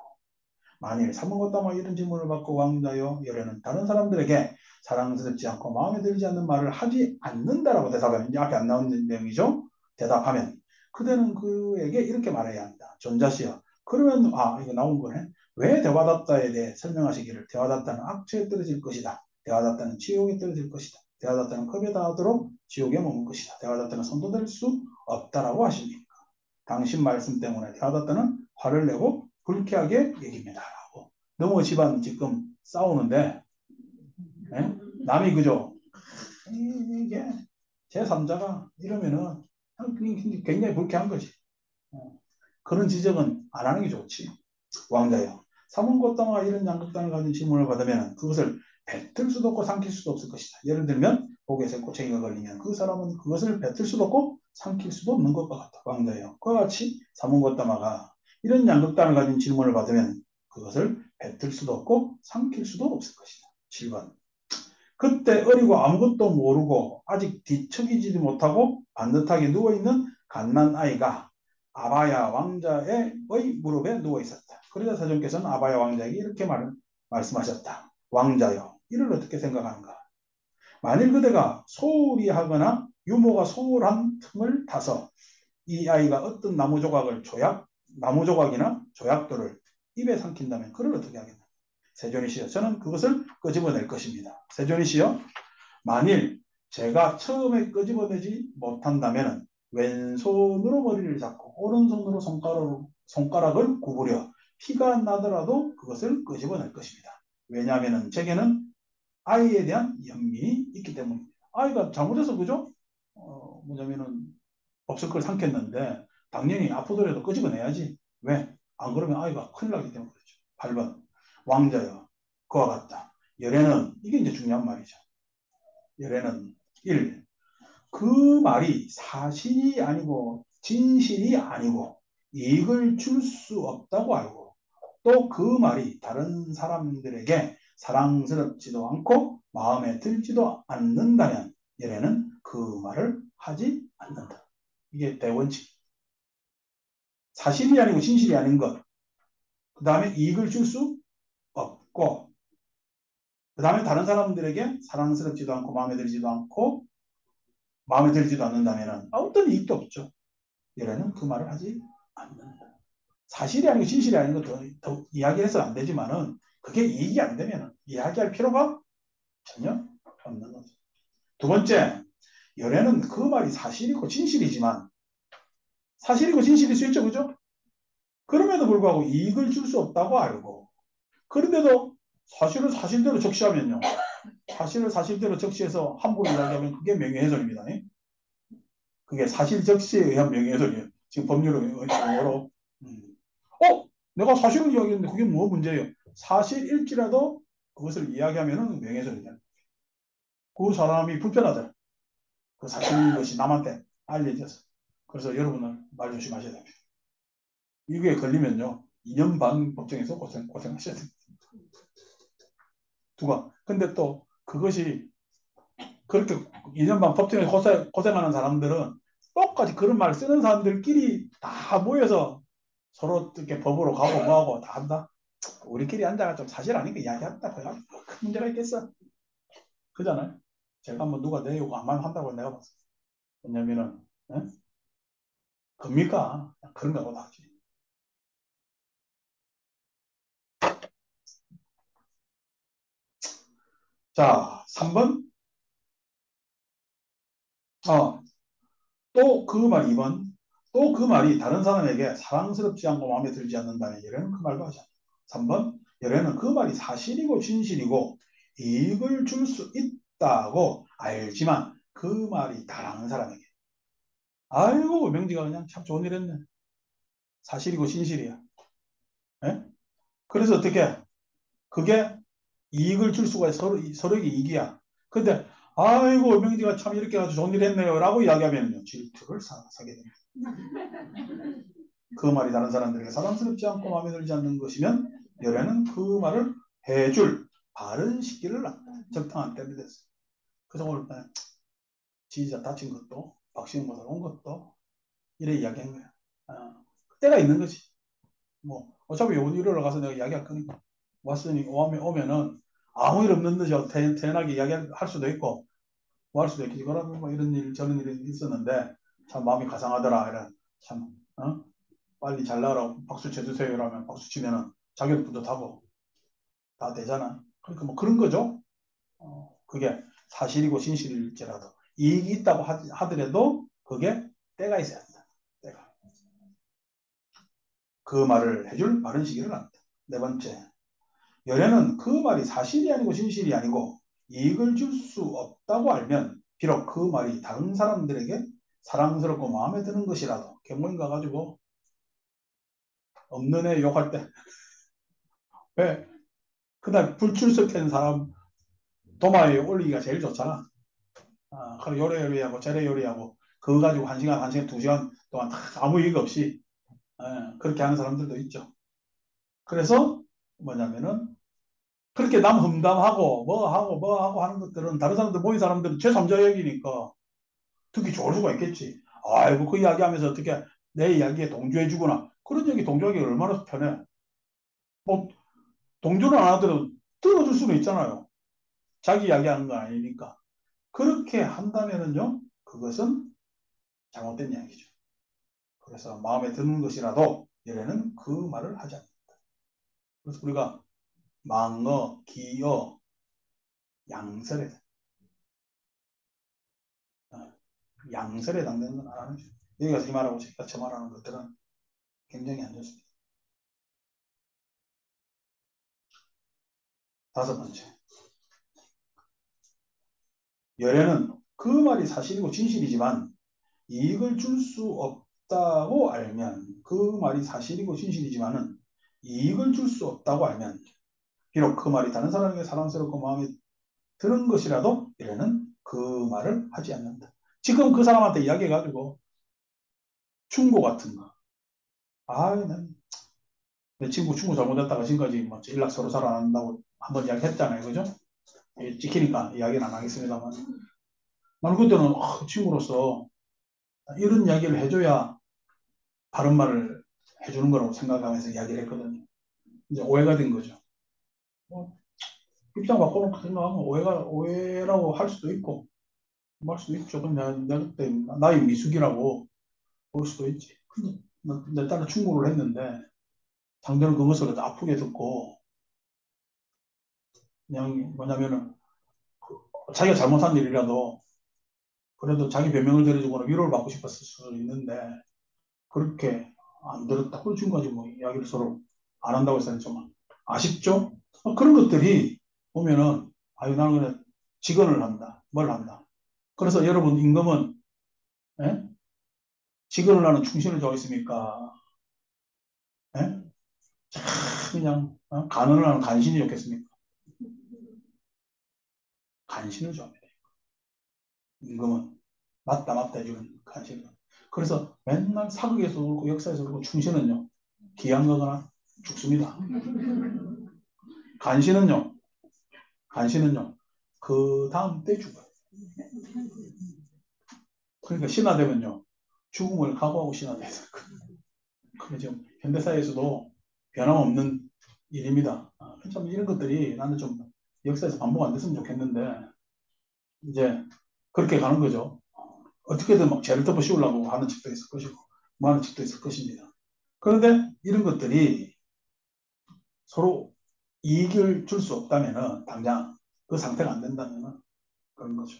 만일 삼문고다마 이런 질문을 받고 왕자여 열애는 다른 사람들에게 사랑스럽지 않고 마음에 들지 않는 말을 하지 않는다라고 대답하면 이제 앞에 안 나오는 내용이죠. 대답하면 그대는 그에게 이렇게 말해야 한다. 존자시여. 그러면 이거 나온 거네. 왜 대화답다에 대해 설명하시기를 대화답다는 악취에 떨어질 것이다. 대화답다는 지옥에 떨어질 것이다. 대화답다는 겁에 다하도록 지옥에 머물 것이다. 대화답다는 손도 댈 수 없다라고 하십니까? 당신 말씀 때문에 대화답다는 화를 내고 불쾌하게 여깁니다. 라고. 너무 집안 지금 싸우는데 예? 남이 그죠? 이게 제3자가 이러면은 굉장히 불쾌한 거지. 그런 지적은 안 하는 게 좋지. 왕자여. 사문고다마가 이런 양극단을 가진 질문을 받으면 그것을 뱉을 수도 없고 삼킬 수도 없을 것이다. 예를 들면 목에서 꼬챙이가 걸리면 그 사람은 그것을 뱉을 수도 없고 삼킬 수도 없는 것과 같다. 왕자여. 그와 같이 사문고다마가 이런 양극단을 가진 질문을 받으면 그것을 뱉을 수도 없고 삼킬 수도 없을 것이다. 7번. 그때 어리고 아무것도 모르고 아직 뒤척이지도 못하고 반듯하게 누워있는 갓난 아이가 아바야 왕자의 무릎에 누워 있었다. 그러자 세종께서는 아바야 왕자에게 이렇게 말씀하셨다. 왕자여, 이를 어떻게 생각하는가? 만일 그대가 소홀히 하거나 유모가 소홀한 틈을 타서 이 아이가 어떤 나무 조각이나 조약돌을 입에 삼킨다면 그를 어떻게 하겠나? 세존이시여, 저는 그것을 끄집어낼 것입니다. 세존이시여, 만일 제가 처음에 끄집어내지 못한다면 왼손으로 머리를 잡고 오른손으로 손가락을 구부려 피가 나더라도 그것을 끄집어낼 것입니다. 왜냐하면 제게는 아이에 대한 연민이 있기 때문입니다. 아이가 잘못해서 그죠? 뭐냐면은 법석을 삼켰는데 당연히 아프더라도 끄집어내야지. 왜? 안 그러면 아이가 큰일 나기 때문에 그렇죠. 8번. 왕자여, 그와 같다. 열애는, 이게 이제 중요한 말이죠. 열애는 1. 그 말이 사실이 아니고 진실이 아니고 이익을 줄 수 없다고 알고 또 그 말이 다른 사람들에게 사랑스럽지도 않고 마음에 들지도 않는다면 열애는 그 말을 하지 않는다. 이게 대원칙. 사실이 아니고 진실이 아닌 것. 그 다음에 이익을 줄 수 없고 그 다음에 다른 사람들에게 사랑스럽지도 않고 마음에 들지도 않는다면 어떤 이익도 없죠. 열애는 그 말을 하지 않는다. 사실이 아니고 진실이 아닌 것도 더 이야기해서 안 되지만은 그게 이익이 안 되면 이야기할 필요가 전혀 없는 거죠. 두 번째, 열애는 그 말이 사실이고 진실이지만 사실이고 진실일 수 있죠. 그죠? 그럼에도 불구하고 이익을 줄 수 없다고 알고 그런데도 사실을 사실대로 적시하면요. 사실을 사실대로 적시해서 함부로 이야기하면 그게 명예훼손입니다. 그게 사실 적시에 의한 명예훼손이에요. 지금 법률용어로. 내가 사실을 이야기했는데 그게 뭐 문제예요? 사실일지라도 그것을 이야기하면 명예훼손이잖아요. 그 사람이 불편하잖아요. 그 사실인 것이 남한테 알려져서. 그래서 여러분은 말 조심하셔야 됩니다. 이게 걸리면요. 2년 반 법정에서 고생하셔야 됩니다. 두가. 근데 또 그것이 그렇게 2년 반 법정에서 고생하는 사람들은 똑같이 그런 말 쓰는 사람들끼리 다 모여서 서로 이렇게 법으로 가고 뭐하고 다 한다. 우리끼리 앉아가 좀 사실 아니까 이야기한다. 큰 문제가 있겠어. 그잖아요. 제가 뭐 누가 내 욕 안 한다고 내가 봤어. 왜냐면은 겁니까? 그런가 보다 하지. 자, 3번. 또 그 말 2번. 또 그 말이 다른 사람에게 사랑스럽지 않고 마음에 들지 않는다면 이런 그 말도 하지 않는다. 3번 열애는 그 말이 사실이고 진실이고 이익을 줄 수 있다고 알지만 그 말이 다른 사람에게 아이고 명지가 그냥 참 좋은 일 했네. 사실이고 진실이야. 예? 그래서 어떻게 그게 이익을 줄 수가 있어. 서로에게 이익이야. 근데 아이고 명지가 참 이렇게 아주 좋은 일 했네요 라고 이야기하면요 질투를 사게 됩니다. 그 말이 다른 사람들에게 사랑스럽지 않고 마음에 들지 않는 것이면 열애는 그 말을 해줄 바른 시기를 적당한 때를 됐어요. 그래서 오늘 지지자 다친 것도 박시영보다 온 것도 이래 이야기한 거야. 때가 있는 거지. 뭐 어차피 일요일 가서 내가 이야기할 거니까 왔으니 오면은 아무 일 없는 듯이 태연하게 이야기할 수도 있고 뭐 할 수도 있겠지. 그러면 뭐 이런 일 저런 일이 있었는데 참 마음이 가상하더라. 이런 참 빨리 잘 나가라고 박수 쳐주세요. 라면 박수 치면은 자기도 뿌듯하고 다 되잖아. 그러니까 뭐 그런 거죠. 그게 사실이고 진실일지라도 이익이 있다고 하더라도 그게 때가 있어야 한다. 때가. 그 말을 해줄 바른 시기를 한다. 네 번째, 열애는 그 말이 사실이 아니고 진실이 아니고 이익을 줄 수 없다고 알면 비록 그 말이 다른 사람들에게 사랑스럽고 마음에 드는 것이라도 개모임 가가지고 없는 애 욕할 때 왜? 그날 불출석한 사람 도마에 올리기가 제일 좋잖아. 그래 요래 요리하고 저래 요리하고 그거 가지고 1시간, 1시간, 2시간 동안 아무 얘기 없이 그렇게 하는 사람들도 있죠. 그래서 뭐냐면은 그렇게 남 험담하고 뭐 하고 하는 것들은 다른 사람들 모인 사람들은 제3자 얘기니까 듣기 좋을 수가 있겠지. 아이고 그 이야기하면서 어떻게 내 이야기에 동조해 주거나 그런 얘기 동조하기 얼마나 편해. 뭐 동조를 안 하더라도 들어줄 수는 있잖아요. 자기 이야기하는 건 아니니까. 그렇게 한다면은요 그것은 잘못된 이야기죠. 그래서 마음에 드는 것이라도 열애는 그 말을 하지 않는다. 그래서 우리가 망어, 기어, 양설에 양설에 당되는 건 안 하는 거죠. 여기 가서 이 말하고 저 말하는 것들은 굉장히 안 좋습니다. 다섯 번째, 열애는 그 말이 사실이고 진실이지만 이익을 줄 수 없다고 알면 그 말이 사실이고 진실이지만은 이익을 줄 수 없다고 알면 비록 그 말이 다른 사람에게 사랑스럽고 마음에 드는 것이라도 열애는 그 말을 하지 않는다. 지금 그 사람한테 이야기해가지고 충고 같은 거. 내 친구 충고 잘못했다가 지금까지 뭐 연락 서로 잘 안 한다고 한번 이야기했잖아요. 그죠? 찍히니까 이야기는 안 하겠습니다만. 나는 그때는 친구로서 이런 이야기를 해줘야 바른 말을 해주는 거라고 생각하면서 이야기를 했거든요. 이제 오해가 된 거죠. 뭐, 입장 바꿔놓고 생각하면 오해라고 할 수도 있고, 뭐 할 수도 있죠. 그럼 내가 그때 나이 미숙이라고 볼 수도 있지. 근데 내 딸은 충고를 했는데, 상대는 그것을 아프게 듣고, 그냥 뭐냐면은, 자기가 잘못한 일이라도, 그래도 자기 변명을 들어주거나 위로를 받고 싶었을 수도 있는데, 그렇게 안 들었다. 그리고 지금까지 뭐 이야기를 서로 안 한다고 해서 좀 아쉽죠? 그런 것들이 보면은, 아유, 나는 그냥 직언을 한다. 뭘 한다. 그래서 여러분, 임금은, 예? 직언을 하는 충신을 좋아했습니까? 예? 그냥, 간언을 하는 간신이 좋겠습니까? 간신을 좋아합니다. 임금은. 맞다 해주는 간신을. 그래서 맨날 사극에서 그렇고 역사에서 그렇고 충신은요, 기양 거거나 죽습니다. 간신은요, 그 다음 때 죽어요. 그러니까 신화되면요, 죽음을 각오하고 신화돼요. 그게 지금 현대사회에서도 변함없는 일입니다. 참 이런 것들이 나는 좀 역사에서 반복 안 됐으면 좋겠는데, 이제 그렇게 가는 거죠. 어떻게든 막 죄를 덮어 씌우려고 하는 측도 있을 것이고, 뭐 하는 측도 있을 것입니다. 그런데 이런 것들이 서로 이익을 줄 수 없다면은, 당장 그 상태가 안 된다면은, 그런 거죠.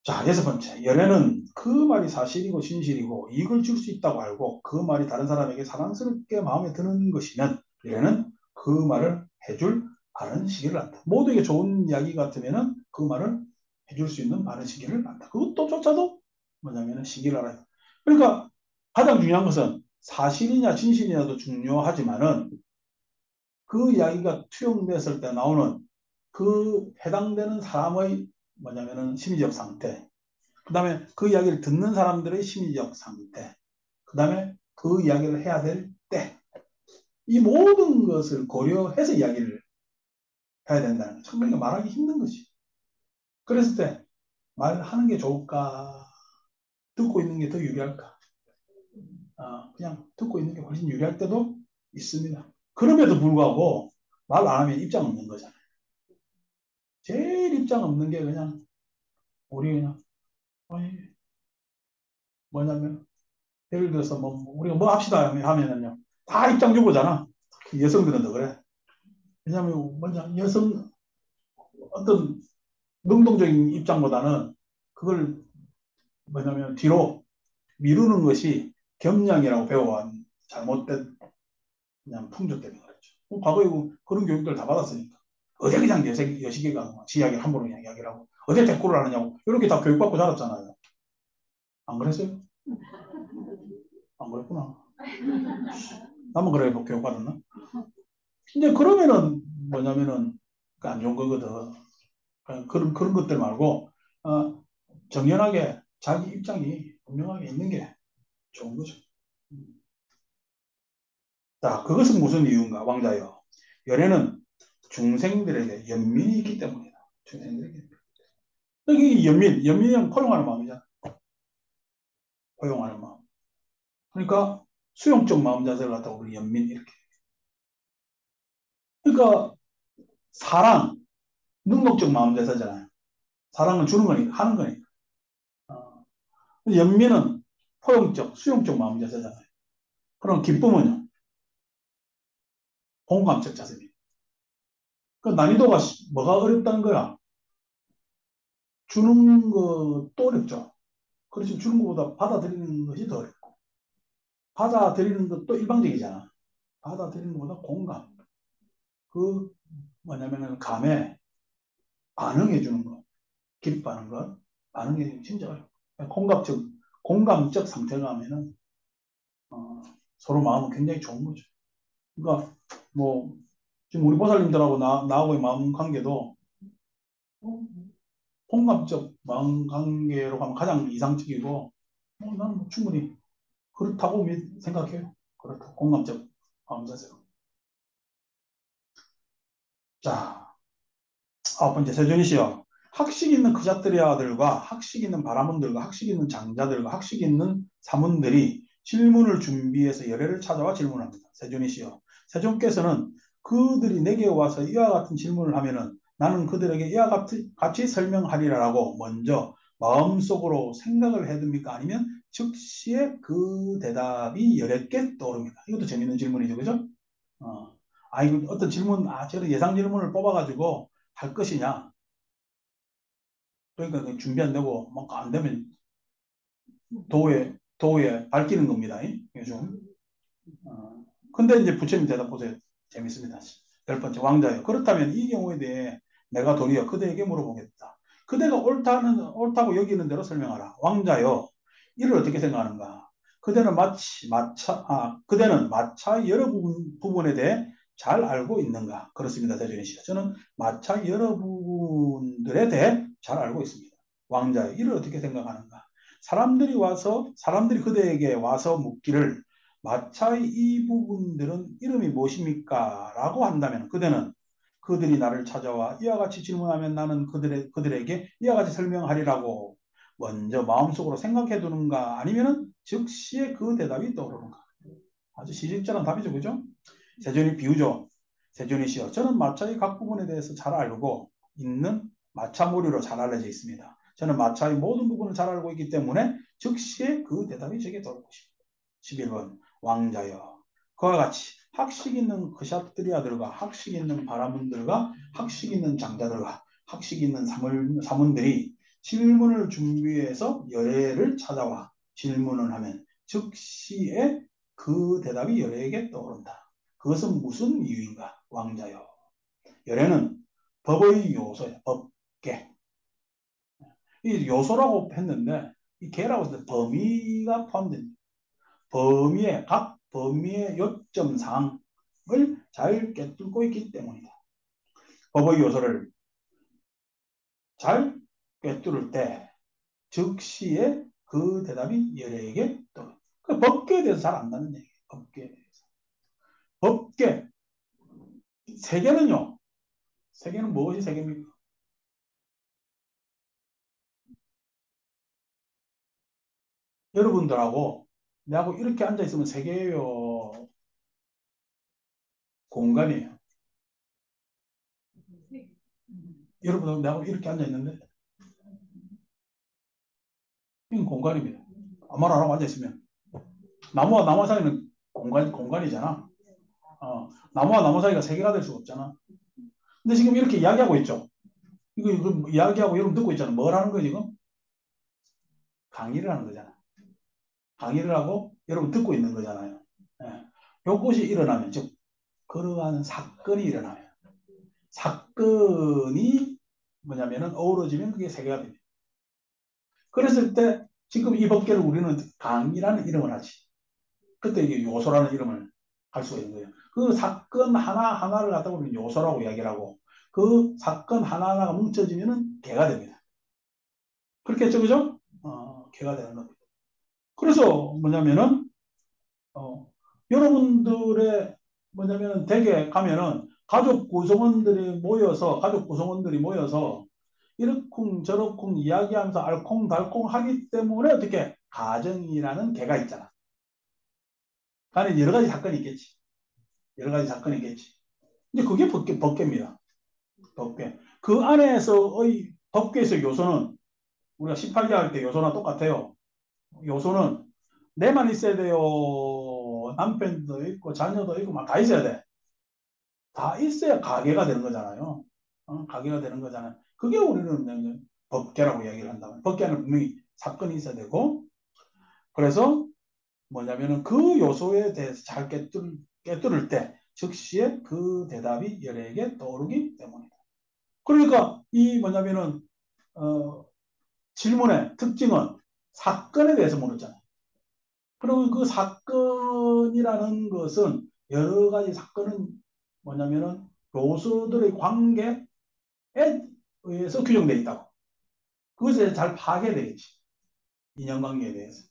자, 여섯 번째. 연애는 그 말이 사실이고 진실이고 이익을 줄 수 있다고 알고 그 말이 다른 사람에게 사랑스럽게 마음에 드는 것이면 열애는 그 말을 해줄 바른 시기를 안다. 모두에게 좋은 이야기 같으면은 그 말을 해줄 수 있는 바른 시기를 안다. 그것조차도 뭐냐면 시기를 알아야. 그러니까 가장 중요한 것은 사실이냐 진실이냐도 중요하지만은 그 이야기가 투영됐을 때 나오는 그 해당되는 사람의 뭐냐면은 심리적 상태, 그 다음에 그 이야기를 듣는 사람들의 심리적 상태, 그 다음에 그 이야기를 해야 될 때, 이 모든 것을 고려해서 이야기를 해야 된다는 거죠. 그러니까 말하기 힘든 것이. 그랬을 때 말하는 게 좋을까? 듣고 있는 게 더 유리할까? 그냥 듣고 있는 게 훨씬 유리할 때도 있습니다. 그럼에도 불구하고 말 안 하면 입장 없는 거잖아요. 제일 입장 없는 게 그냥 우리 그냥 뭐냐면 예를 들어서 뭐 우리가 뭐 합시다 하면은요 다 입장 주고잖아. 특히 여성들은 더 그래. 왜냐하면 뭐냐 여성 어떤 능동적인 입장보다는 그걸 뭐냐면 뒤로 미루는 것이 겸양이라고 배워온 잘못된 그냥 풍조 때문에 그렇죠. 과거에 그런 교육들 다 받았으니까 어디 그냥 여시기가 지 이야기를 함부로 그냥 이야기를 하고 어디 대꾸를 하느냐고 이렇게 다 교육받고 자랐잖아요. 안 그랬어요? 안 그랬구나. 나만 그래 교육받았나? 이제 그러면은 뭐냐면은 안 좋은 거거든. 그런 것들 말고 정연하게 자기 입장이 분명하게 있는 게 좋은 거죠. 자, 그것은 무슨 이유인가, 왕자여? 연애는 중생들에게 연민이 있기 때문이다. 중생들에게. 여기 연민은 포용하는 마음이잖아. 포용하는 마음. 그러니까 수용적 마음 자세를 갖다가 우리 연민 이렇게. 그러니까 사랑, 능동적 마음 자세잖아요. 사랑은 주는 거니까, 하는 거니까. 어, 연민은 포용적, 수용적 마음 자세잖아요. 그럼 기쁨은요? 공감적 자세입니다. 그 난이도가 뭐가 어렵다는 거야? 주는 것도 어렵죠. 그렇지 주는 것보다 받아들이는 것이 더 어렵고 받아들이는 것도 일방적이잖아. 받아들이는 것보다 공감. 그 뭐냐면은 감에 반응해 주는 것, 기뻐하는 것, 반응해 주는 게 진짜 어렵고 공감적 상태가 하면은 서로 마음은 굉장히 좋은 거죠. 그러니까 뭐 지금 우리 보살님들하고 나하고의 마음 관계도 공감적 마음 관계로 가면 가장 이상적이고 나는 뭐 충분히 그렇다고 생각해요. 그렇다. 공감적 마음 자세로. 자, 아홉 번째 세존이 시여. 학식 있는 그자들야들과 학식 있는 바라문들과 학식 있는 장자들과 학식 있는 사문들이 질문을 준비해서 열애를 찾아와 질문합니다. 세존이 시여. 세존께서는 그들이 내게 와서 이와 같은 질문을 하면은 나는 그들에게 이와 같이 설명하리라라고 먼저 마음속으로 생각을 해둡니까? 아니면 즉시에 그 대답이 열애께 떠오릅니다. 이것도 재밌는 질문이죠. 그죠? 이거 어떤 질문, 저런 예상 질문을 뽑아가지고 할 것이냐. 그러니까 준비 안 되고, 뭐 안 되면 도에 밝히는 겁니다. 요즘. 근데 이제 부처님 대답 보세요. 재밌습니다. 열 번째, 왕자요. 그렇다면 이 경우에 대해 내가 도리어 그대에게 물어보겠다. 그대가 옳다고 여기는 대로 설명하라. 왕자요. 이를 어떻게 생각하는가? 그대는 마차 여러 부분에 대해 잘 알고 있는가? 그렇습니다. 대전이 씨. 저는 마차 여러 부분들에 대해 잘 알고 있습니다. 왕자요. 이를 어떻게 생각하는가? 사람들이 그대에게 와서 묻기를 마차의 이 부분들은 이름이 무엇입니까? 라고 한다면 그대는 그들이 나를 찾아와 이와 같이 질문하면 나는 그들에게 이와 같이 설명하리라고 먼저 마음속으로 생각해 두는가 아니면 즉시에 그 대답이 떠오르는가. 아주 시적절한 답이죠. 그죠? 세존이 비유죠. 세존이시여. 저는 마차의 각 부분에 대해서 잘 알고 있는 마차모리로 잘 알려져 있습니다. 저는 마차의 모든 부분을 잘 알고 있기 때문에 즉시에 그 대답이 제게 떠오르고 싶습니다. 11번 왕자여. 그와 같이 학식 있는 그샷들이아들과 학식 있는 바라문들과 학식 있는 장자들과 학식 있는 사문들이 질문을 준비해서 열애를 찾아와 질문을 하면 즉시에 그 대답이 열애에게 떠오른다. 그것은 무슨 이유인가? 왕자여. 열애는 법의 요소야. 법계. 이 요소라고 했는데 이 계라고 했을 때 범위가 포함됩니다. 각 범위의 요점 사항을 잘 꿰뚫고 있기 때문이다. 법의 요소를 잘 꿰뚫을 때 즉시에 그 대답이 열애에게 또 그 법계에 대해서 잘 안다는 얘기예요. 법계에 대해서. 법계. 세계는요. 세계는 무엇이 세계입니까? 여러분들하고 내하고 이렇게 앉아 있으면 세계예요. 공간이에요. 여러분하고 내하고 이렇게 앉아 있는데 이건 공간입니다. 아무 말 안 하고 앉아 있으면 나무와 나무 사이는 공간이잖아. 나무와 나무 사이가 세계가 될 수가 없잖아. 근데 지금 이렇게 이야기하고 있죠. 이거 이야기하고 여러분 듣고 있잖아. 뭘 하는 거예요, 지금? 강의를 하는 거잖아. 강의를 하고 여러분 듣고 있는 거잖아요. 예. 요것이 일어나면, 즉, 그러한 사건이 일어나면, 사건이 뭐냐면은 어우러지면 그게 세계가 됩니다. 그랬을 때 지금 이 법계를 우리는 강이라는 이름을 하지. 그때 이게 요소라는 이름을 할 수가 있는 거예요. 그 사건 하나하나를 갖다가 우리는 요소라고 이야기를 하고 그 사건 하나하나가 뭉쳐지면은 개가 됩니다. 그렇게 했죠, 그죠? 개가 되는 겁니다. 그래서 뭐냐면은 여러분들의 뭐냐면은 댁에 가면은 가족 구성원들이 모여서 이러쿵 저러쿵 이야기하면서 알콩달콩 하기 때문에 어떻게 가정이라는 개가 있잖아. 안에 여러 가지 사건이 있겠지. 여러 가지 사건이 있겠지. 이제 그게 법계입니다. 법계. 그 안에서의 법계에서 요소는 우리가 18개 할 때 요소나 똑같아요. 요소는 내만 있어야 돼요. 남편도 있고 자녀도 있고 막 다 있어야 돼. 다 있어야 가계가 되는 거잖아요. 가계가 되는 거잖아요. 그게 우리는 법계라고 이야기를 한다면 법계는 분명히 사건이 있어야 되고 그래서 뭐냐면은 그 요소에 대해서 잘 꿰뚫을 때 즉시에 그 대답이 열애에게 떠오르기 때문이다. 그러니까 이 뭐냐면은 질문의 특징은 사건에 대해서 물었잖아요. 그러면 그 사건이라는 것은 여러 가지 사건은 뭐냐면은 요소들의 관계에 의해서 규정되어 있다고. 그것에 잘 파괴되겠지. 인연관계에 대해서.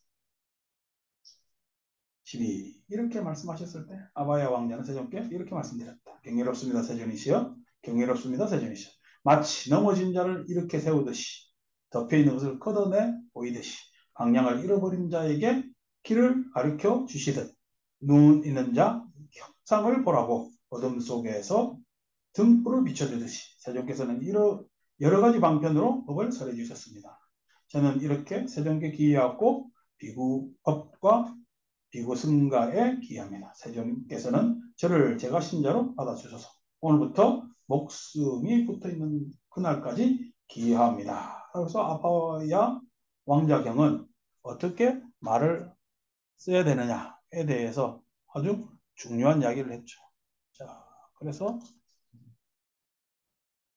12. 이렇게 말씀하셨을 때 아바야 왕자는 세존께 이렇게 말씀드렸다. 경이롭습니다. 세존이시여. 경이롭습니다. 세존이시여. 마치 넘어진 자를 이렇게 세우듯이 덮여있는 것을 걷어내 보이듯이 방향을 잃어버린 자에게 길을 가르쳐 주시듯 눈 있는 자 형상을 보라고 어둠 속에서 등불을 비춰주듯이 세존께서는 여러 가지 방편으로 법을 설해 주셨습니다. 저는 이렇게 세존께 기여하고 비구법과 비구승가에 기여합니다. 세존께서는 저를 제가 신자로 받아주셔서 오늘부터 목숨이 붙어있는 그날까지 기여합니다. 그래서 아바야 왕자경은 어떻게 말을 써야 되느냐에 대해서 아주 중요한 이야기를 했죠. 자, 그래서